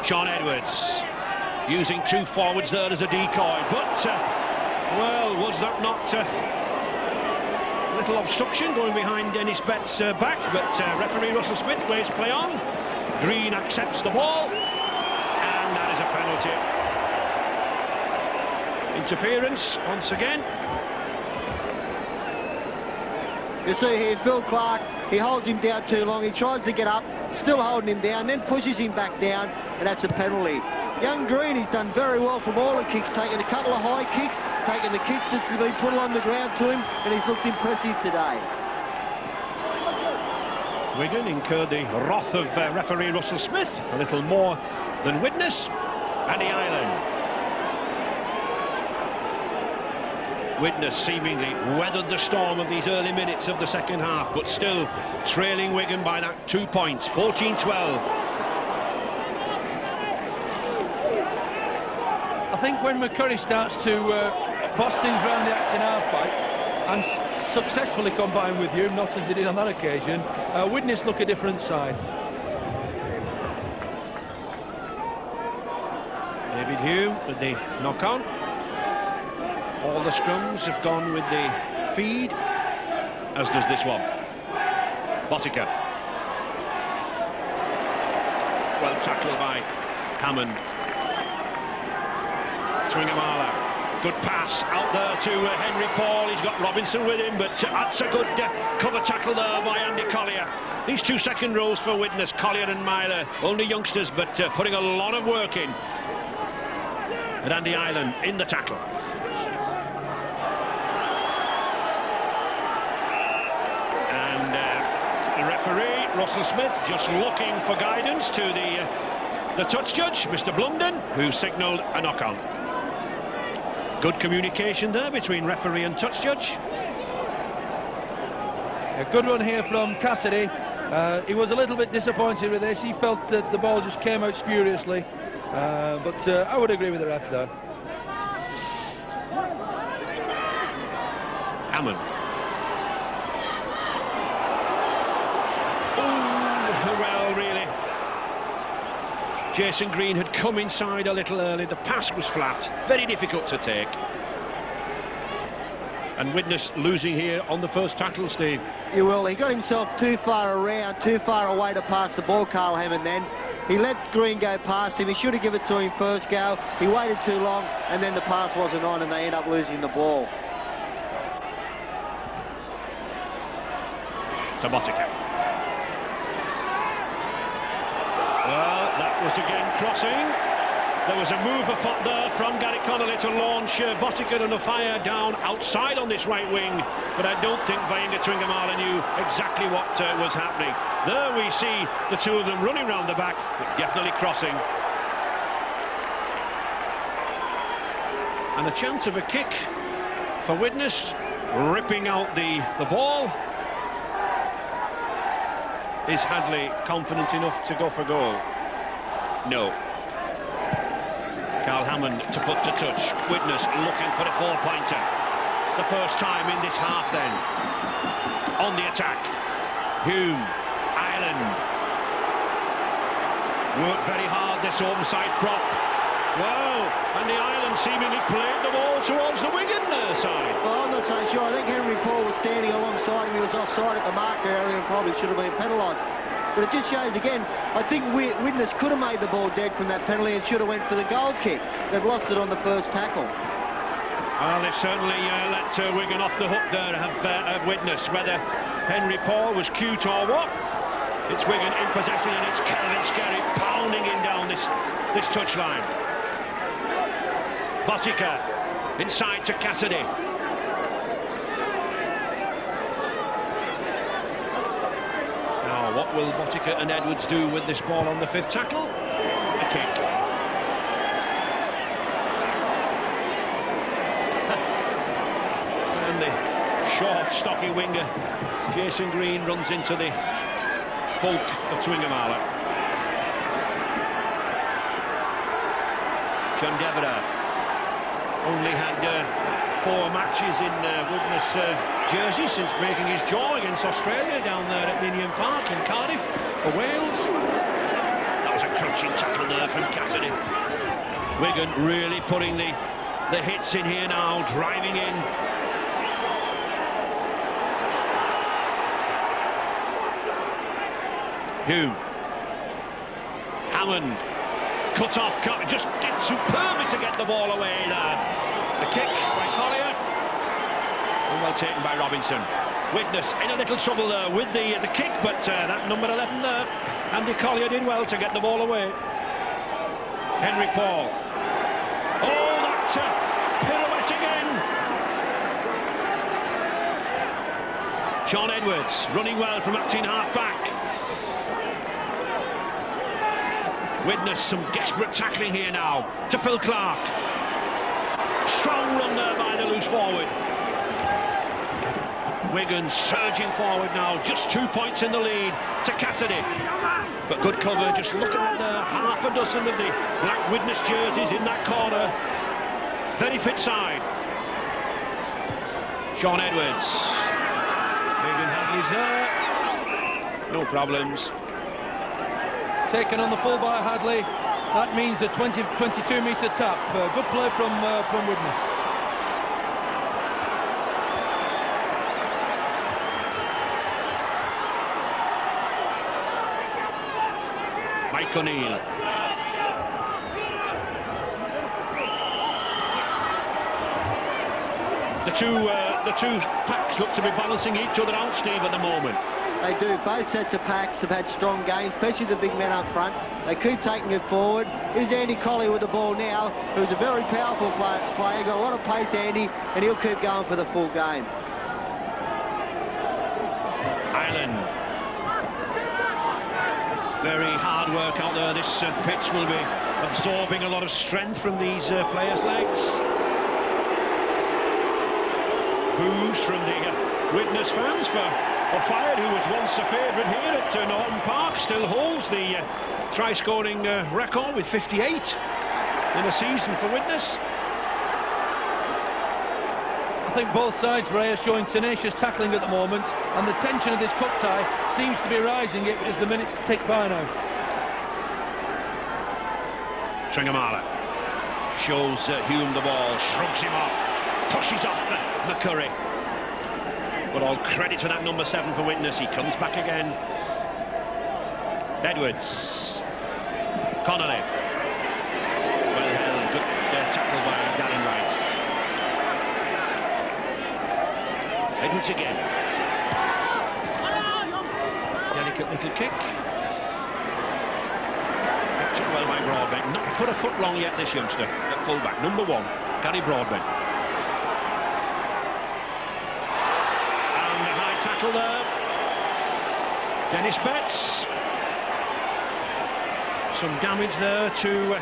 Sean Edwards using two forwards there as a decoy, but well, was that not a little obstruction going behind Dennis Betts' back, but referee Russell Smith plays play on. Green accepts the ball, and that is a penalty. Interference once again. You see here, Phil Clark, he holds him down too long, he tries to get up, still holding him down, then pushes him back down, and that's a penalty. Young Green, he's done very well from all the kicks, taking a couple of high kicks, taking the kicks that have been put on the ground to him, and he's looked impressive today. Wigan incurred the wrath of referee Russell Smith, a little more than Widnes, and the island. Widnes seemingly weathered the storm of these early minutes of the second half, but still trailing Wigan by that 2 points, 14-12. I think when McCurry starts to boss things around the acting half-back and successfully combine with Hume, not as he did on that occasion, Widnes look a different side. David Hume with the knock-on. All the scrums have gone with the feed, as does this one. Botica. Well tackled by Hammond. Swingamala. Good pass out there to Henry Paul. He's got Robinson with him, but that's a good cover tackle there by Andy Collier. These 2 second rows for Widnes, Collier and Myler, only youngsters, but putting a lot of work in. And Andy Ireland in the tackle. And the referee, Russell Smith, just looking for guidance to the touch judge, Mr. Blunden, who signalled a knock-on. Good communication there between referee and touch judge. A good run here from Cassidy. He was a little bit disappointed with this. He felt that the ball just came out spuriously. But I would agree with the ref there. Hammond. Oh, well, really Jason Green had come inside a little early. The pass was flat, very difficult to take. And Widnes losing here on the first tackle, Steve. Yeah, well, he got himself too far around, too far away to pass the ball, Carl Hammond then. He let Green go past him. He should have given it to him first go. He waited too long, and then the pass wasn't on, and they end up losing the ball. Sabotica. Well, that was again crossing. There was a move afoot there from Gary Connolly to launch Botica and a fire down outside on this right wing, but I don't think Vainga Twingamala knew exactly what was happening. There we see the two of them running round the back, but definitely crossing. And a chance of a kick for Widnes, ripping out the ball. Is Hadley confident enough to go for goal? No. Carl Hammond to put to touch. Widnes looking for a 4-pointer. The first time in this half then. On the attack. Hume. Ireland. Worked very hard this onside prop. Wow, and the Ireland seemingly played the ball towards the Wigan side. Well, I'm not so sure. I think Henry Paul was standing alongside him. He was offside at the marker area and probably should have been penalised. But it just shows again, I think Widnes could have made the ball dead from that penalty and should have went for the goal kick. They've lost it on the first tackle. Well, they've certainly let Wigan off the hook there, have Widnes. Whether Henry Paul was cute or what, it's Wigan in possession, and it's Kelvin Skerry pounding in down this touchline. Botica inside to Cassidy. Now, what will Botica and Edwards do with this ball on the fifth tackle? A kick. And the short, stocky winger, Jason Green, runs into the bulk of Twingamala. John Devereux only had 4 matches in Widnes jersey since breaking his jaw against Australia down there at Ninian Park in Cardiff for Wales. That was a crunching tackle there from Cassidy. Wigan really putting the hits in here now, driving in. Hume. Hammond. Cut off, just did superbly to get the ball away there. The kick by Collier. And well taken by Robinson. Widnes in a little trouble there with the kick, but that number 11 there, Andy Collier, did well to get the ball away. Henry Paul. Oh, that pirouette again. Sean Edwards running well from acting half-back. Widnes, some desperate tackling here now to Phil Clark. Strong run there by the loose forward. Wigan surging forward now, just 2 points in the lead to Cassidy. But good cover, just looking at half a dozen of the black Widnes jerseys in that corner. Very fit side. Sean Edwards. Wigan Hadley's there. No problems. Taken on the full by Hadley. That means a 22-metre tap. Good play from Widnes. Mike O'Neill. The two packs look to be balancing each other out, Steve, at the moment. They do. Both sets of packs have had strong games, especially the big men up front. They keep taking it forward. Here's Andy Collier with the ball now, who's a very powerful player. Got a lot of pace, Andy, and he'll keep going for the full game. Ireland. Very hard work out there. This pitch will be absorbing a lot of strength from these players' legs. Boos from the Widnes fans for Fired, who was once a favourite here at Norton Park, still holds the try-scoring record with 58 in a season for Widnes. I think both sides, Ray, are showing tenacious tackling at the moment, and the tension of this cup tie seems to be rising as the minutes tick by now. Tringamala shows Hume the ball, shrugs him off, pushes off McCurry. But all credit to that number 7 for Widnes. He comes back again. Edwards. Connolly. Well held. Good tackle by Darren Wright. Edwards again. Delicate little kick. Captured well by Broadbent. Not put a foot wrong yet, this youngster at full-back. Number 1, Gary Broadbent. And a high tackle there. Dennis Betts. Some damage there to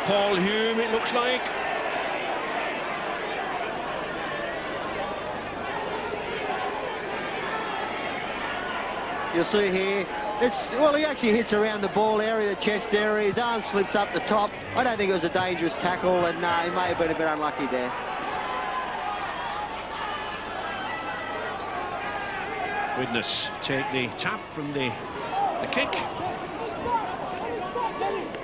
Paul Hume, it looks like. You'll see here, well, he actually hits around the ball area, the chest area, his arm slips up the top. I don't think it was a dangerous tackle, and he may have been a bit unlucky there. Widnes take the tap from the kick.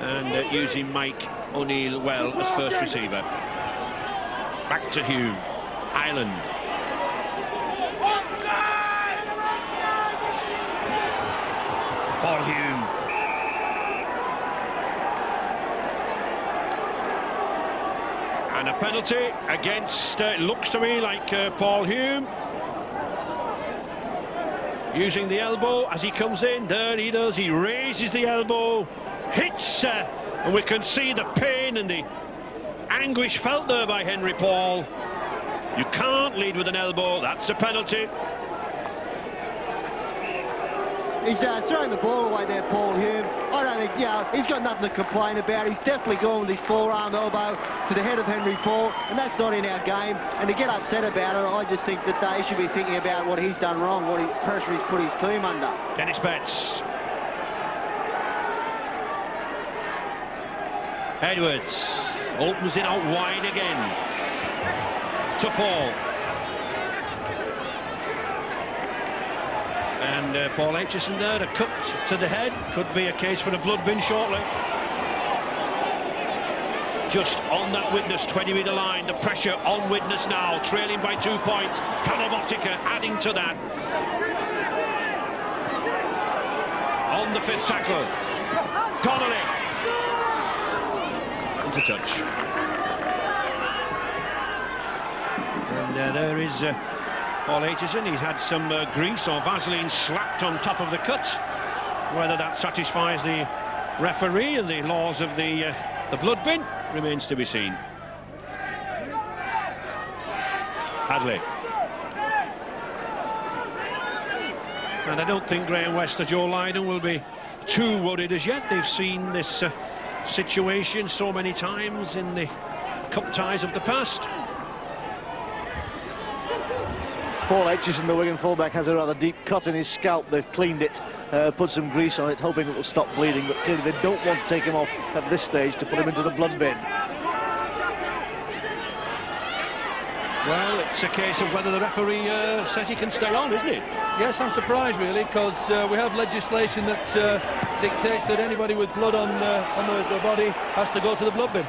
And using Mike O'Neill well as first receiver. Back to Hume. Ireland. Paul Hume. And a penalty against, it looks to me like Paul Hume. Using the elbow as he comes in. There he does. He raises the elbow. Hits, and we can see the pain and the anguish felt there by Henry Paul. You can't lead with an elbow. That's a penalty. He's throwing the ball away there, Paul Hume. I don't think, he's got nothing to complain about. He's definitely going with his forearm elbow to the head of Henry Paul, and that's not in our game. And to get upset about it, I just think that they should be thinking about what he's done wrong, what pressure he's put his team under. Dennis Betts. Edwards opens it out wide again to Paul. And Paul Aitchison there, a cut to the head. Could be a case for a blood bin shortly. Just on that Widnes 20-metre line. The pressure on Widnes now, trailing by 2 points. Panabotica adding to that. On the 5th tackle. Connolly. Into touch. And there is Paul Aitchison. He's had some grease or Vaseline slapped on top of the cut. Whether that satisfies the referee and the laws of the blood bin remains to be seen. Hadley. And I don't think Graham West or Joe Lydon will be too worried as yet. They've seen this situation so many times in the cup ties of the past. Paul Aitchison, the Wigan fullback, has a rather deep cut in his scalp. They've cleaned it, put some grease on it, hoping it will stop bleeding, but clearly they don't want to take him off at this stage to put him into the blood bin. Well, it's a case of whether the referee says he can stay on, isn't it? Yes, I'm surprised really, because we have legislation that dictates that anybody with blood on the body has to go to the blood bin.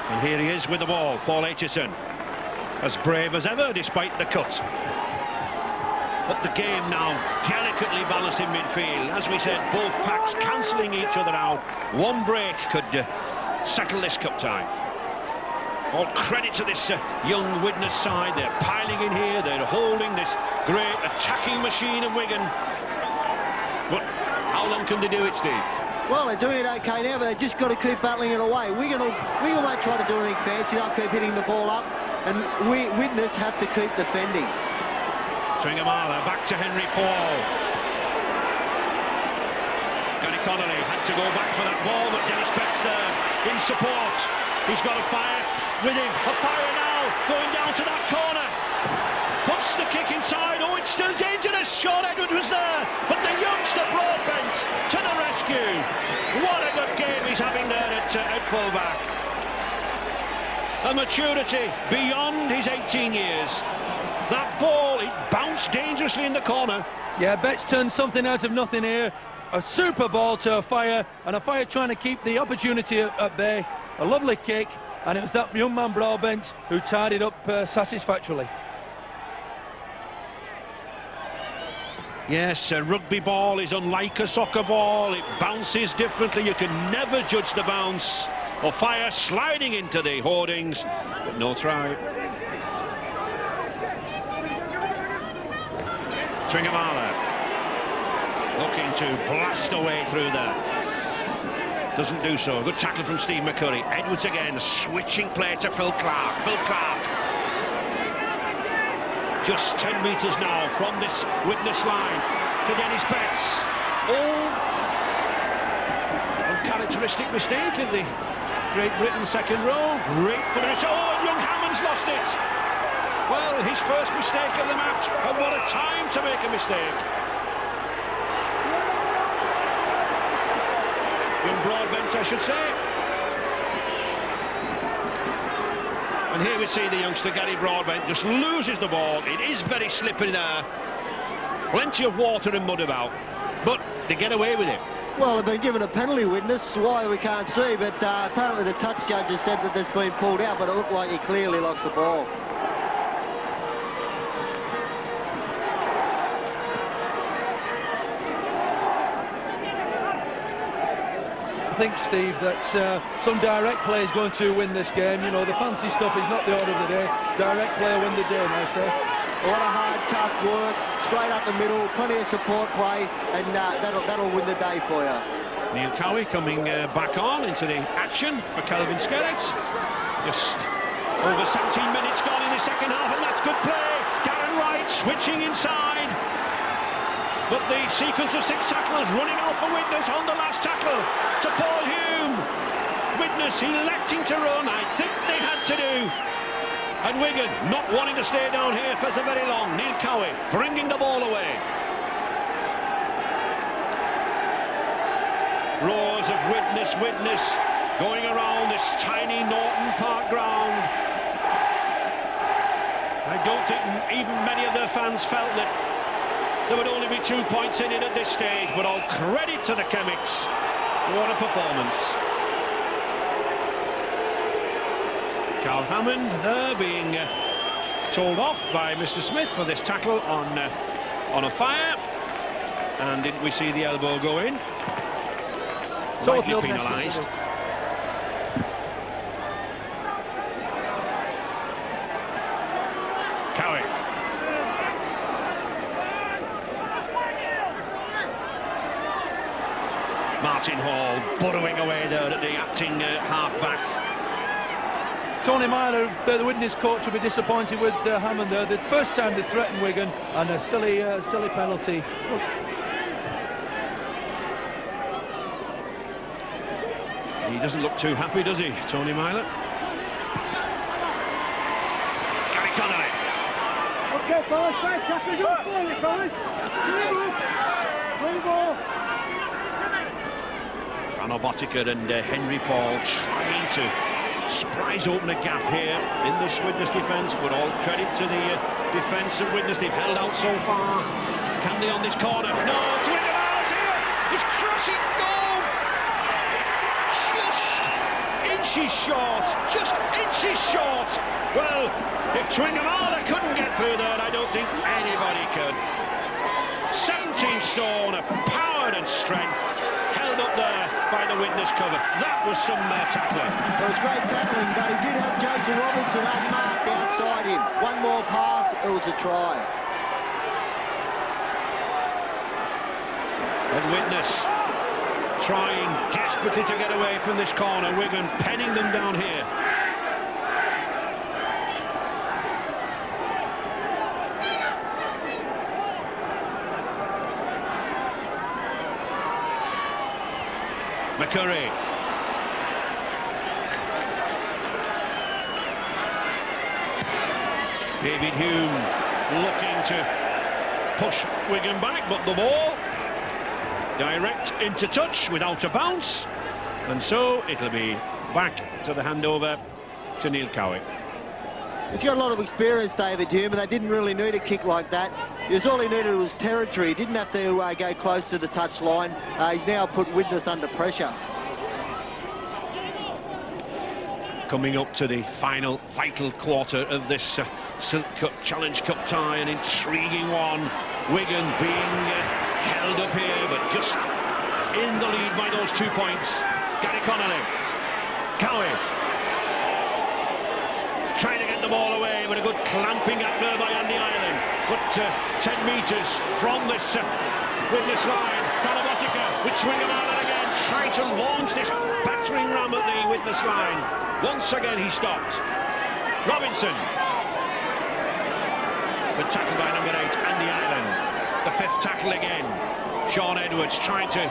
And here he is with the ball, Paul Aitchison. As brave as ever, despite the cut. But the game now delicately balanced in midfield. As we said, both packs cancelling each other out. One break could settle this cup tie. All credit to this young Widnes side. They're piling in here. They're holding this great attacking machine of Wigan. But how long can they do it, Steve? Well, they're doing it okay now, but they've just got to keep battling it away. Wigan won't try to do anything fancy. They'll keep hitting the ball up. And Widnes have to keep defending. Tringamala back to Henry Paul. Gary Connolly had to go back for that ball, but Dennis Betts there in support. He's got a fire with him. A fire now, going down to that corner. Puts the kick inside. Oh, it's still dangerous. Sean Edwards was there, but the youngster Broadbent to the rescue. What a good game he's having there at full-back. A maturity beyond his 18 years. That ball, it bounced dangerously in the corner. Yeah, Betts turned something out of nothing here. a super ball to a fire, and a fire trying to keep the opportunity at bay. A lovely kick, and it was that young man Broadbent who tied it up satisfactorily. Yes, a rugby ball is unlike a soccer ball. It bounces differently. You can never judge the bounce. Or fire sliding into the hoardings, but no try. Tringamala looking to blast away through there. Doesn't do so. Good tackle from Steve McCurry. Edwards again, switching play to Phil Clark. Phil Clark. Just 10 metres now from this witness line to Dennis Betts. Oh, uncharacteristic mistake in the Great Britain second row. Great for the... Oh, and young Hammond's lost it. Well, his first mistake of the match, and what a time to make a mistake. Young Broadbent, I should say. And here we see the youngster Gary Broadbent just loses the ball. It is very slippery there. Plenty of water and mud about, but they get away with it. Well, they've been given a penalty, witness, why we can't see, but apparently the touch judge has said that there's been pulled out, but it looked like he clearly lost the ball. I think, Steve, that some direct play is going to win this game. You know, the fancy stuff is not the order of the day. Direct play will win the game, I say. A lot of hard, tough work, straight up the middle, plenty of support play, and that'll win the day for you. Neil Cowie coming back on into the action for Kelvin Skerritt. Just over 17 minutes gone in the second half, and that's good play. Darren Wright switching inside. But the sequence of 6 tackles running out for Widnes on the last tackle to Paul Hume. Widnes electing to run, I think they had to do. And Wigan not wanting to stay down here for so very long. Neil Cowie bringing the ball away. Roars of Widnes going around this tiny Norton Park ground. I don't think even many of their fans felt that there would only be 2 points in it at this stage, but all credit to the Chemics. What a performance. Carl Hammond being told off by Mr. Smith for this tackle on a fire. And didn't we see the elbow go in? Rightly penalised. Cowie. Martin Hall burrowing away there at the acting half-back. Tony Myler, the Widnes coach, will be disappointed with Hammond there. The first time they threatened Wigan, and a silly penalty. Look. He doesn't look too happy, does he, Tony Myler? Gary Connolly. Okay, fellas, right tackle, go forward, fellas. Free ball. Frano Botica and Henry Paul trying to surprise open a gap here in this Widnes defence, but all credit to the defence of Widnes. They've held out so far. Can they on this corner? No, Twingamala's here! He's crushing goal! Just inches short! Just inches short! Well, if Twingamala couldn't get through there, I don't think anybody could. 17 stone of power and strength, held up there by the Widnes cover. That was some tackling. It was great tackling, but he did have Jason Robinson unmarked outside him. One more pass, it was a try. And Widnes trying desperately to get away from this corner. Wigan penning them down here. McCurry. David Hume looking to push Wigan back, but the ball direct into touch without a bounce, and so it'll be back to the handover to Neil Cowie. He's got a lot of experience, David Hume, and they didn't really need a kick like that. All he needed was territory. He didn't have to go close to the touch line. He's now put Widnes under pressure. Coming up to the final vital quarter of this Silk Cup Challenge Cup tie, an intriguing one. Wigan being held up here, but just in the lead by those 2 points. Gary Connolly, Cowie, trying to get the ball away, but a good clamping at there by Andy Ireland. But 10 metres from this Widnes line, Botica with Swingham Ireland again, trying to launch this battering ram at the Widnes line. Once again he stopped. Robinson, but tackled by number 8, Andy Ireland. The 5th tackle again. Sean Edwards trying to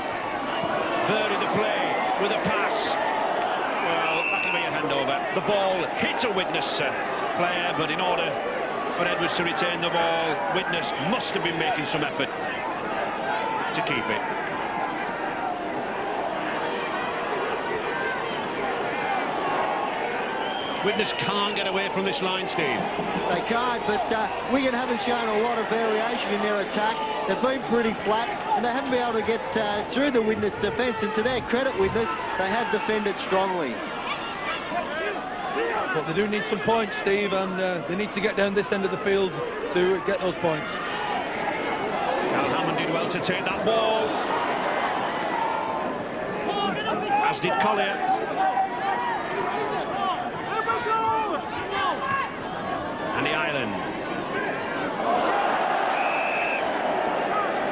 vary the play with a pass. Well, that'll be a handover. The ball hits a Widnes player, but in order for Edwards to retain the ball, Widnes must have been making some effort to keep it. Widnes can't get away from this line, Steve. They can't, but Wigan haven't shown a lot of variation in their attack. They've been pretty flat, and they haven't been able to get through the Widnes defence. And to their credit, Widnes, they have defended strongly. But they do need some points, Steve, and they need to get down this end of the field to get those points. Cal Hammond did well to take that ball, as did Collier. And the Island.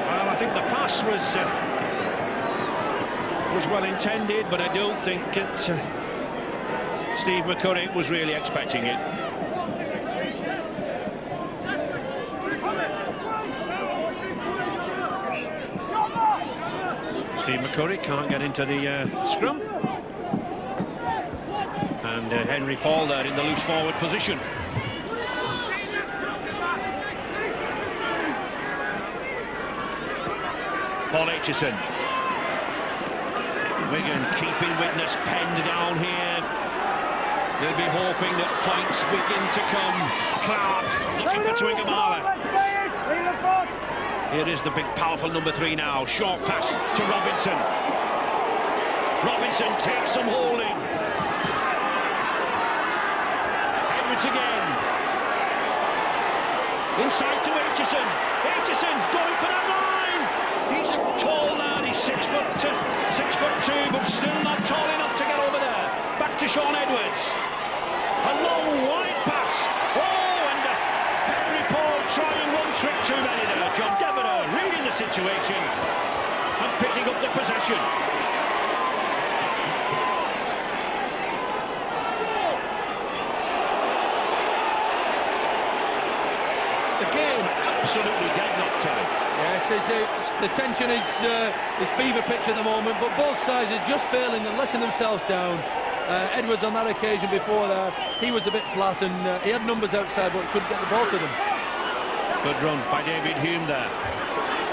Well, I think the pass was well intended, but I don't think Steve McCurry was really expecting it. Steve McCurry can't get into the scrum. And Henry Paul there in the loose forward position. Paul Aitchison. Wigan keeping Widnes penned down here. They'll be hoping that points begin to come. Clark looking for Twingamala. Here is the big powerful number 3 now. Short pass to Robinson. Robinson takes some holding. Edwards again. Inside to Aitchison. Aitchison going for that line. He's a tall lad, he's 6'2", but still not tall enough to get over there. Back to Sean Edwards. A long wide pass. Oh, and Henry Paul trying one trick too many there. John Devereux reading the situation and picking up the possession. The game absolutely deadlocked, Terry. Yes, the tension is fever pitch at the moment, but both sides are just failing and letting themselves down. Edwards on that occasion before that, he was a bit flat and he had numbers outside, but he couldn't get the ball to them. Good run by David Hume there.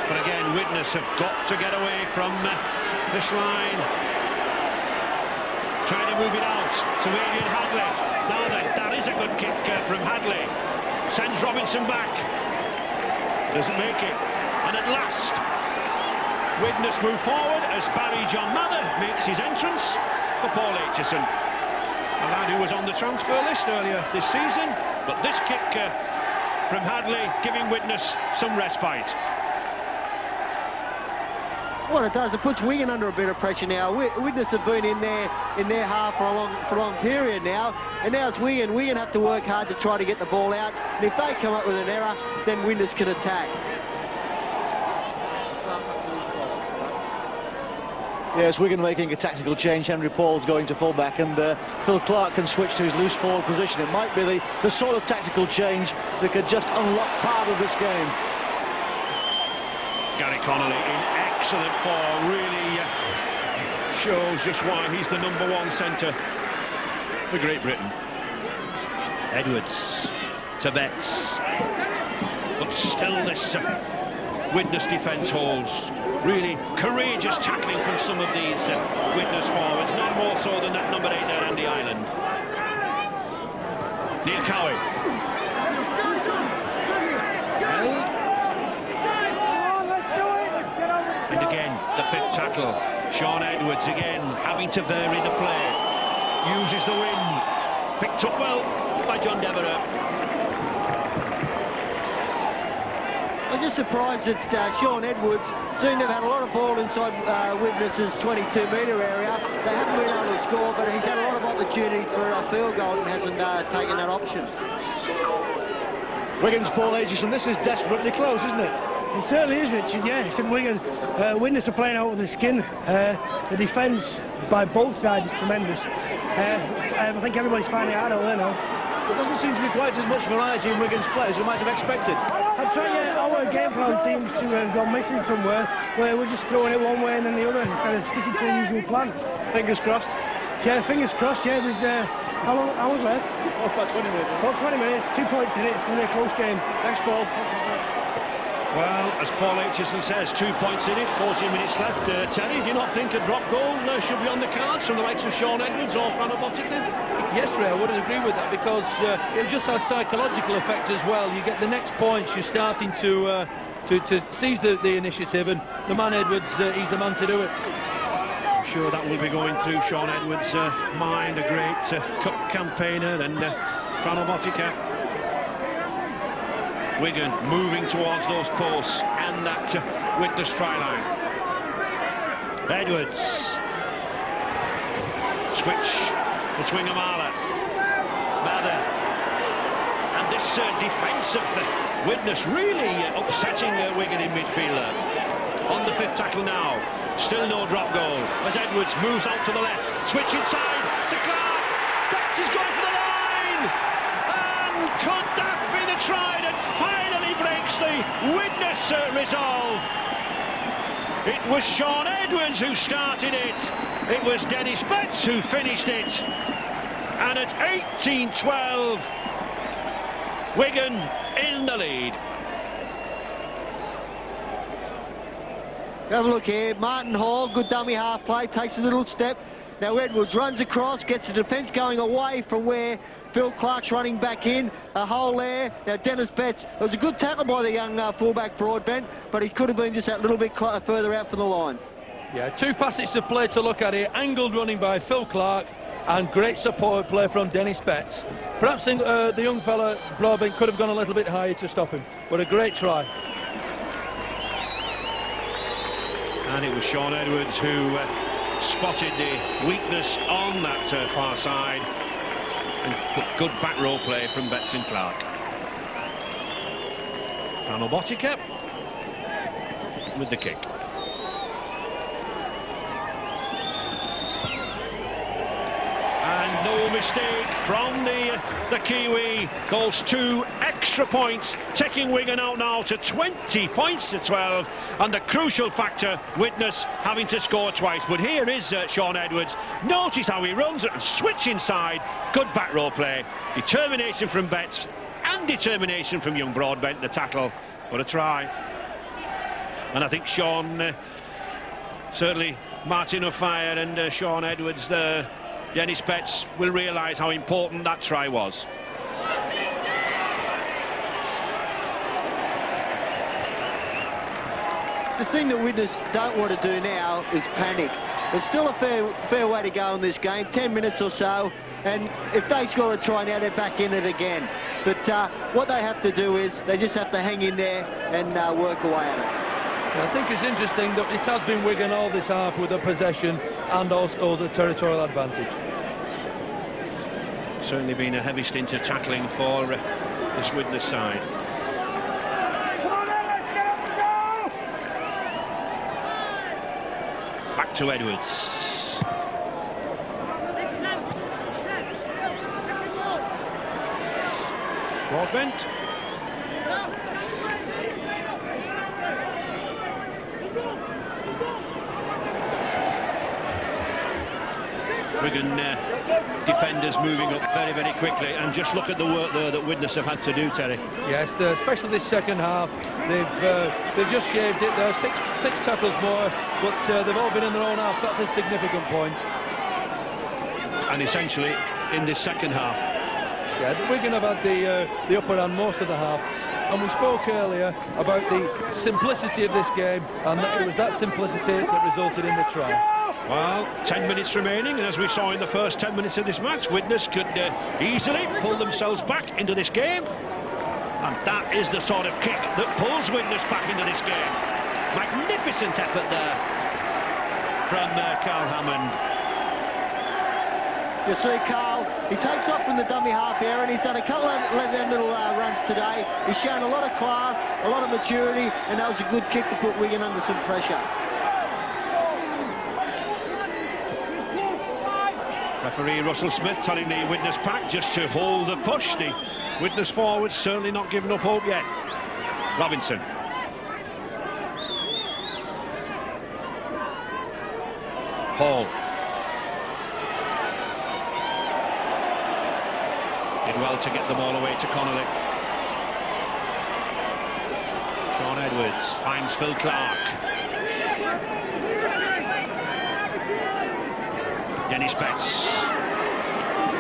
But again, Widnes have got to get away from this line. Trying to move it out to Adrian Hadley. Now then, that is a good kick from Hadley. Sends Robinson back. Doesn't make it. And at last, Widnes move forward as Barry John Mather makes his entrance for Paul Aitchison. A lad who was on the transfer list earlier this season, but this kick from Hadley giving Widnes some respite. What it does, it puts Wigan under a bit of pressure now. Widnes have been in their half for a long period now, and now it's Wigan. Wigan have to work hard to try to get the ball out, and if they come up with an error, then Widnes can attack. Yes, Wigan making a tactical change. Henry Paul's going to full-back, and Phil Clark can switch to his loose forward position. It might be the sort of tactical change that could just unlock part of this game. Gary Connolly in excellent form, really shows just why he's the #1 centre for Great Britain. Edwards to Betts, but still this Widnes defence holds. Really courageous tackling from some of these Widnes forwards, none more so than that number 8 there, Andy Ireland. Neil Cowie. And again, the fifth tackle. Sean Edwards again having to vary the play. Uses the wind. Picked up well by John Devereux. I'm just surprised that Sean Edwards, seeing they've had a lot of ball inside Widnes's 22-metre area. They haven't been able to score, but he's had a lot of opportunities for a field goal and hasn't taken that option. Wigan's Paul Aitchison, this is desperately close, isn't it? It certainly is, Richard, yeah. It's in Wigan. Widnes are playing out with the skin. The defence by both sides is tremendous. I think everybody's finding it hard out there now. There doesn't seem to be quite as much variety in Wigan's players as we might have expected. That's right, yeah. Our game plan seems to have gone missing somewhere, where we're just throwing it one way and then the other instead of sticking to the usual plan. Fingers crossed. Yeah, fingers crossed, yeah. With, how long's left? Oh, about 20 minutes. About 20 minutes, 2 points in it. It's going to be a close game. Thanks, Paul. Well, as Paul Aitchison says, 2 points in it, 40 minutes left. Terry, do you not think a drop goal should be on the cards from the likes of Sean Edwards or Fran Obotika? Yes, Ray, I wouldn't agree with that, because it just has psychological effect as well. You get the next points, you're starting to seize the initiative, and the man Edwards, he's the man to do it. I'm sure that will be going through Sean Edwards' mind, a great cup campaigner, and Fran Obotika. Wigan moving towards those posts and that Widnes try line. Edwards. Switch between Amala. Mather. And this defence of the Widnes really upsetting Wigan in midfield. On the fifth tackle now. Still no drop goal as Edwards moves out to the left. Switch inside to Clark. Betts is going for the line. And could that be the try that finally breaks the Widnes resolve? It was Sean Edwards who started it. It was Dennis Betts who finished it. And at 18-12, Wigan in the lead. Have a look here. Martin Hall, good dummy half play, takes a little step. Now Edwards runs across, gets the defence going away from where Phil Clark's running back in. A hole there. Now Dennis Betts, it was a good tackle by the young fullback Broadbent, but he could have been just that little bit further out from the line. Yeah, two facets of play to look at here. Angled running by Phil Clark and great support play from Dennis Betts. Perhaps the young fella Broadbent could have gone a little bit higher to stop him, but a great try. And it was Sean Edwards who spotted the weakness on that far side and put good back row play from Betts and Clark. Fran Obotika with the kick. And no mistake from the Kiwi. Calls 2 extra points, taking Wigan out now to 20 points to 12, and the crucial factor, Widnes having to score twice. But here is Sean Edwards. Notice how he runs and switch inside. Good back row play. Determination from Betts and determination from young Broadbent, the tackle. What a try. And I think Sean, certainly Martin O'Fire and Sean Edwards, Dennis Betts will realise how important that try was. The thing that Widnes don't want to do now is panic. There's still a fair way to go in this game, 10 minutes or so, and if they score a try now, they're back in it again. But what they have to do is they just have to hang in there and work away at it. I think it's interesting that it has been Wigan all this half with the possession and also the territorial advantage. Certainly been a heavy stint of tackling for this Widnes side. Back to Edwards. Broadbent. Wigan defenders moving up very, very quickly, and just look at the work there that Widnes have had to do, Terry. Yes, especially this second half, they've just shaved it. There are six tackles more, but they've all been in their own half. That's a significant point. And essentially, in this second half, Yeah, Wigan have had the upper hand most of the half. And we spoke earlier about the simplicity of this game, and it was that simplicity that resulted in the try. Well, 10 minutes remaining, and as we saw in the first 10 minutes of this match, Widnes could easily pull themselves back into this game. And that is the sort of kick that pulls Widnes back into this game. Magnificent effort there from Carl Hammond. You see Carl, he takes off from the dummy half area, and he's done a couple of them little runs today. He's shown a lot of class, a lot of maturity, and that was a good kick to put Wigan under some pressure. Referee Russell Smith telling the Widnes pack just to hold the push. The Widnes forwards certainly not giving up hope yet. Robinson. Hall. Did well to get the ball away to Connolly. Sean Edwards finds Phil Clark. Dennis Betts.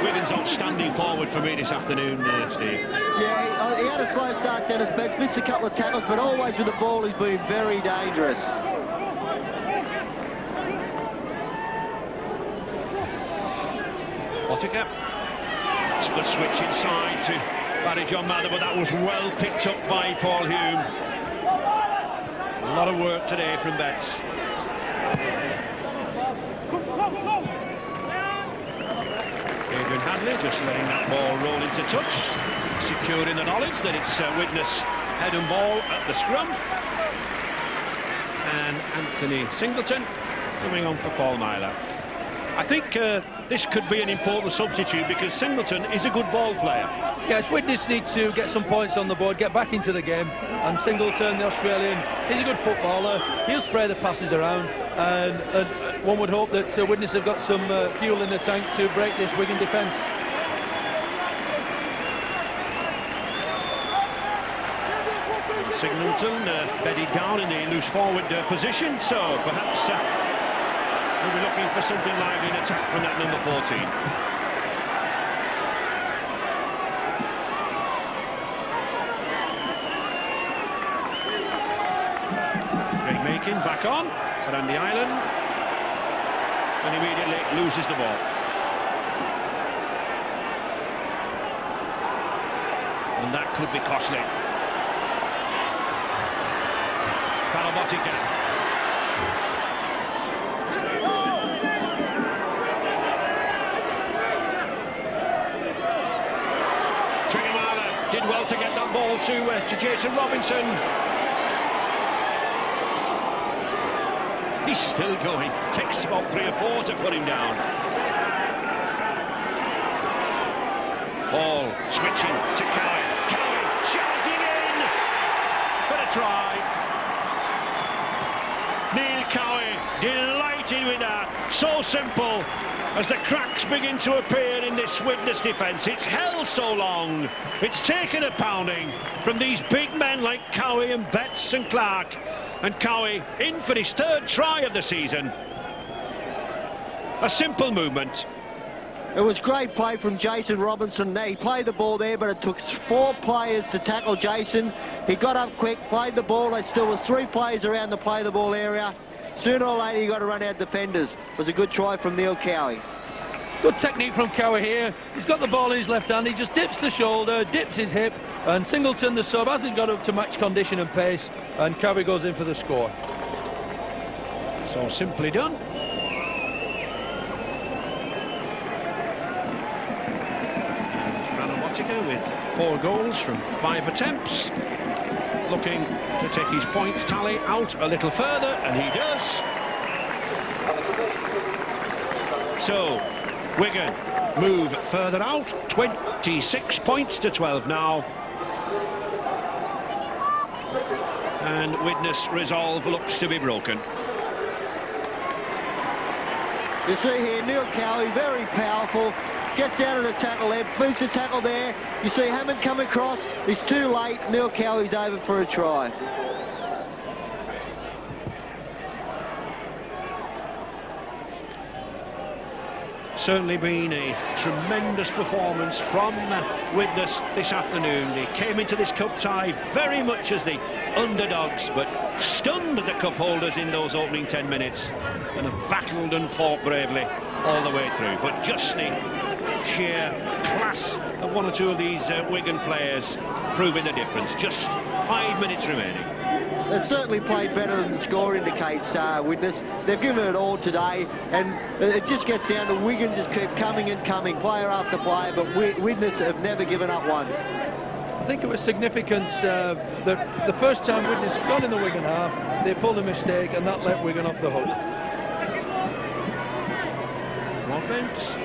Wigan's outstanding forward for me this afternoon, Steve. Yeah, he had a slow start, Dennis Betts, missed a couple of tackles, but always with the ball he's been very dangerous. Whittaker. The switch inside to Barry John Mather, but that was well picked up by Paul Hume. A lot of work today from Betts. Adrian Hadley just letting that ball roll into touch, secured in the knowledge that it's Widnes head and ball at the scrum. And Anthony Singleton coming on for Paul Myler. I think this could be an important substitute because Singleton is a good ball player. Yes, Widnes need to get some points on the board, get back into the game, and Singleton, the Australian, he's a good footballer. He'll spray the passes around, and one would hope that Widnes have got some fuel in the tank to break this Wigan defence. Singleton bedded down in the loose forward position, so perhaps we'll be looking for something lively in attack from that number 14. Greg Makin back on around the island, and immediately loses the ball. And that could be costly. Karabotica. Did well to get that ball to Jason Robinson. He's still going. Takes about 3 or 4 to put him down. Ball switching to Cowie. Cowie charging in for a try. Neil Cowie delighted with that. So simple. As the cracks begin to appear in this Widnes defence, it's held so long, it's taken a pounding from these big men like Cowie and Betts and Clark, and Cowie in for his 3rd try of the season. A simple movement. It was great play from Jason Robinson. He played the ball there, but it took 4 players to tackle Jason. He got up quick, played the ball. There still was 3 players around the play the ball area. Sooner or later, you got to run out defenders. It was a good try from Neil Cowie. Good technique from Cowie here. He's got the ball in his left hand. He just dips the shoulder, dips his hip, and Singleton, the sub, hasn't got up to match condition and pace, and Cowie goes in for the score. So simply done. And Whittaker with 4 goals from 5 attempts. Looking to take his points tally out a little further, and he does. So Wigan move further out, 26 points to 12 now. And Widnes' resolve looks to be broken. You see here, Neil Cowie, very powerful, gets out of the tackle there, beats the tackle there. You see Hammond come across, he's too late, Neil Cowie's over for a try. Certainly been a tremendous performance from Widnes this afternoon. They came into this cup tie very much as the underdogs, but stunned the cup holders in those opening 10 minutes and have battled and fought bravely all the way through. But just the sheer class of one or two of these Wigan players proving the difference. Just 5 minutes remaining. They've certainly played better than the score indicates, Widnes. They've given it all today, and it just gets down to Wigan just keep coming and coming, player after player, but Widnes have never given up once. I think it was significant that the first time Widnes got in the Wigan half, they pulled a mistake, and that let Wigan off the hook. Broadbent.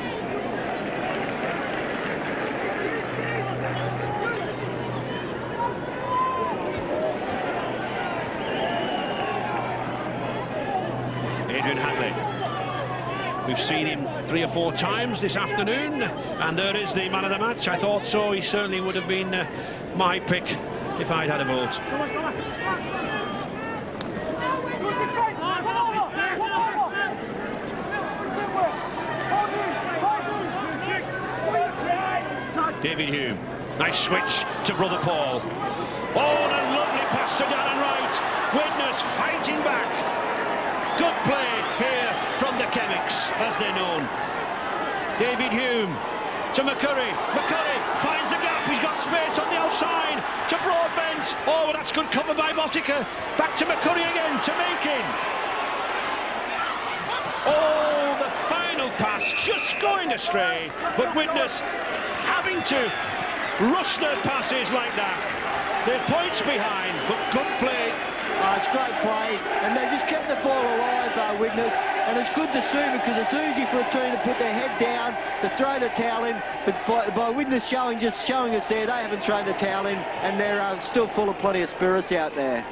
We've seen him 3 or 4 times this afternoon, and there is the man of the match. I thought so. He certainly would have been my pick if I'd had a vote. David Hume, nice switch to brother Paul. Oh, and a lovely pass to Darren Wright. Widnes fighting back. Good play here from the Chemics, as they're known. David Hume to McCurry. McCurry finds a gap. He's got space on the outside to Broadbent. Oh, that's good cover by Botica. Back to McCurry again to Makin. Oh, the final pass just going astray. But Widnes having to rush their passes like that. They're points behind, but good play. It's great play, and they just kept the ball alive, Widnes, and it's good to see because it's easy for a team to put their head down, to throw the towel in, but by Widnes showing us there, they haven't thrown the towel in, and they're still full of plenty of spirits out there.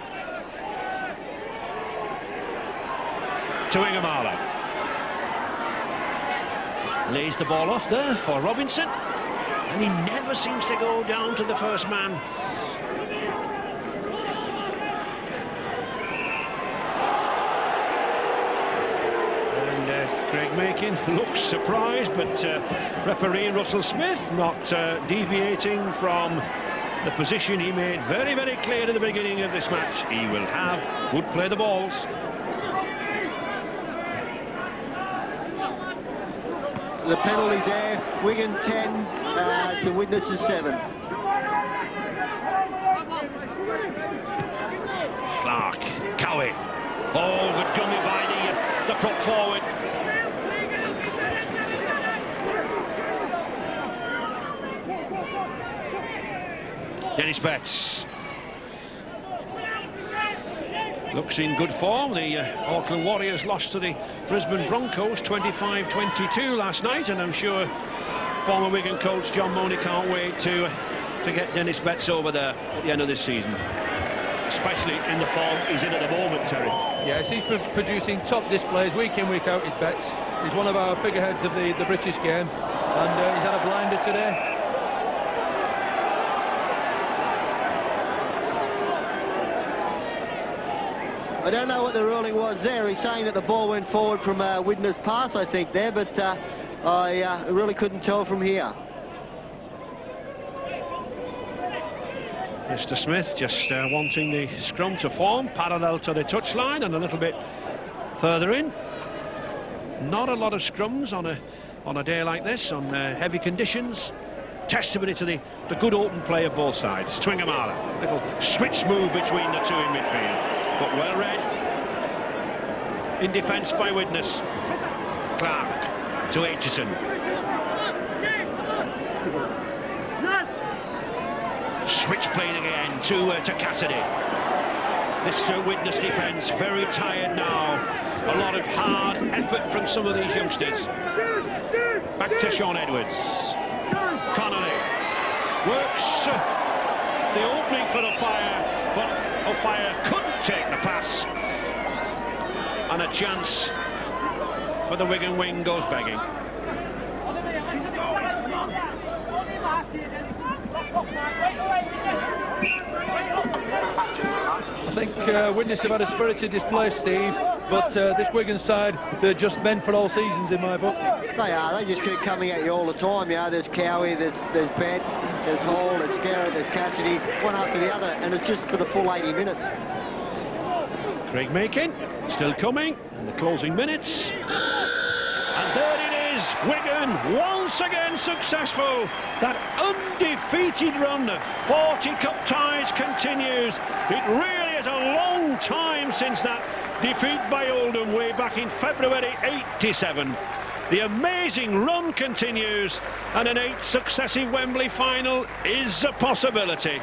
To Ingamala. Lays the ball off there for Robinson, and he never seems to go down to the first man. Craig Makin looks surprised, but referee Russell Smith not deviating from the position he made very, very clear at the beginning of this match. He will have, would play the balls. The penalty's there. Wigan 10 to Widnes 7. Clark, Cowie. Oh, good dummy by the prop forward. Dennis Betts looks in good form. The Auckland Warriors lost to the Brisbane Broncos 25-22 last night, and I'm sure former Wigan coach John Mooney can't wait to get Dennis Betts over there at the end of this season, especially in the form he's in at the moment, Terry. Yes, he's producing top displays week in, week out, is Betts. He's one of our figureheads of the British game, and he's had a blinder today. I don't know what the ruling was there. He's saying that the ball went forward from Widnes' pass, I think, there, but I really couldn't tell from here. Mr. Smith just wanting the scrum to form parallel to the touchline and a little bit further in. Not a lot of scrums on a day like this, on heavy conditions. Testimony to the good open play of both sides. Twingamala, little switch move between the two in midfield, but well read. In defence by Widnes. Clark to Aitchison. Switch playing again to Cassidy. This Widnes defence very tired now. A lot of hard effort from some of these youngsters. Back to Sean Edwards. Connolly works the opening for O'Fire, but O'Fire couldn't take the pass, and a chance for the Wigan wing goes begging. I think Widnes have had a spirited display, Steve. but this Wigan side, they're just meant for all seasons in my book. They are. They just keep coming at you all the time. You know, there's Cowie, there's Betts, there's Hall, there's Scarrett, there's Cassidy, one after the other, and it's just for the full 80 minutes. Craig Makin still coming in the closing minutes. And there it is, Wigan once again successful. That undefeated run of 40 cup ties continues. It really is a long time since that defeat by Oldham way back in February '87. The amazing run continues, and an 8th successive Wembley final is a possibility.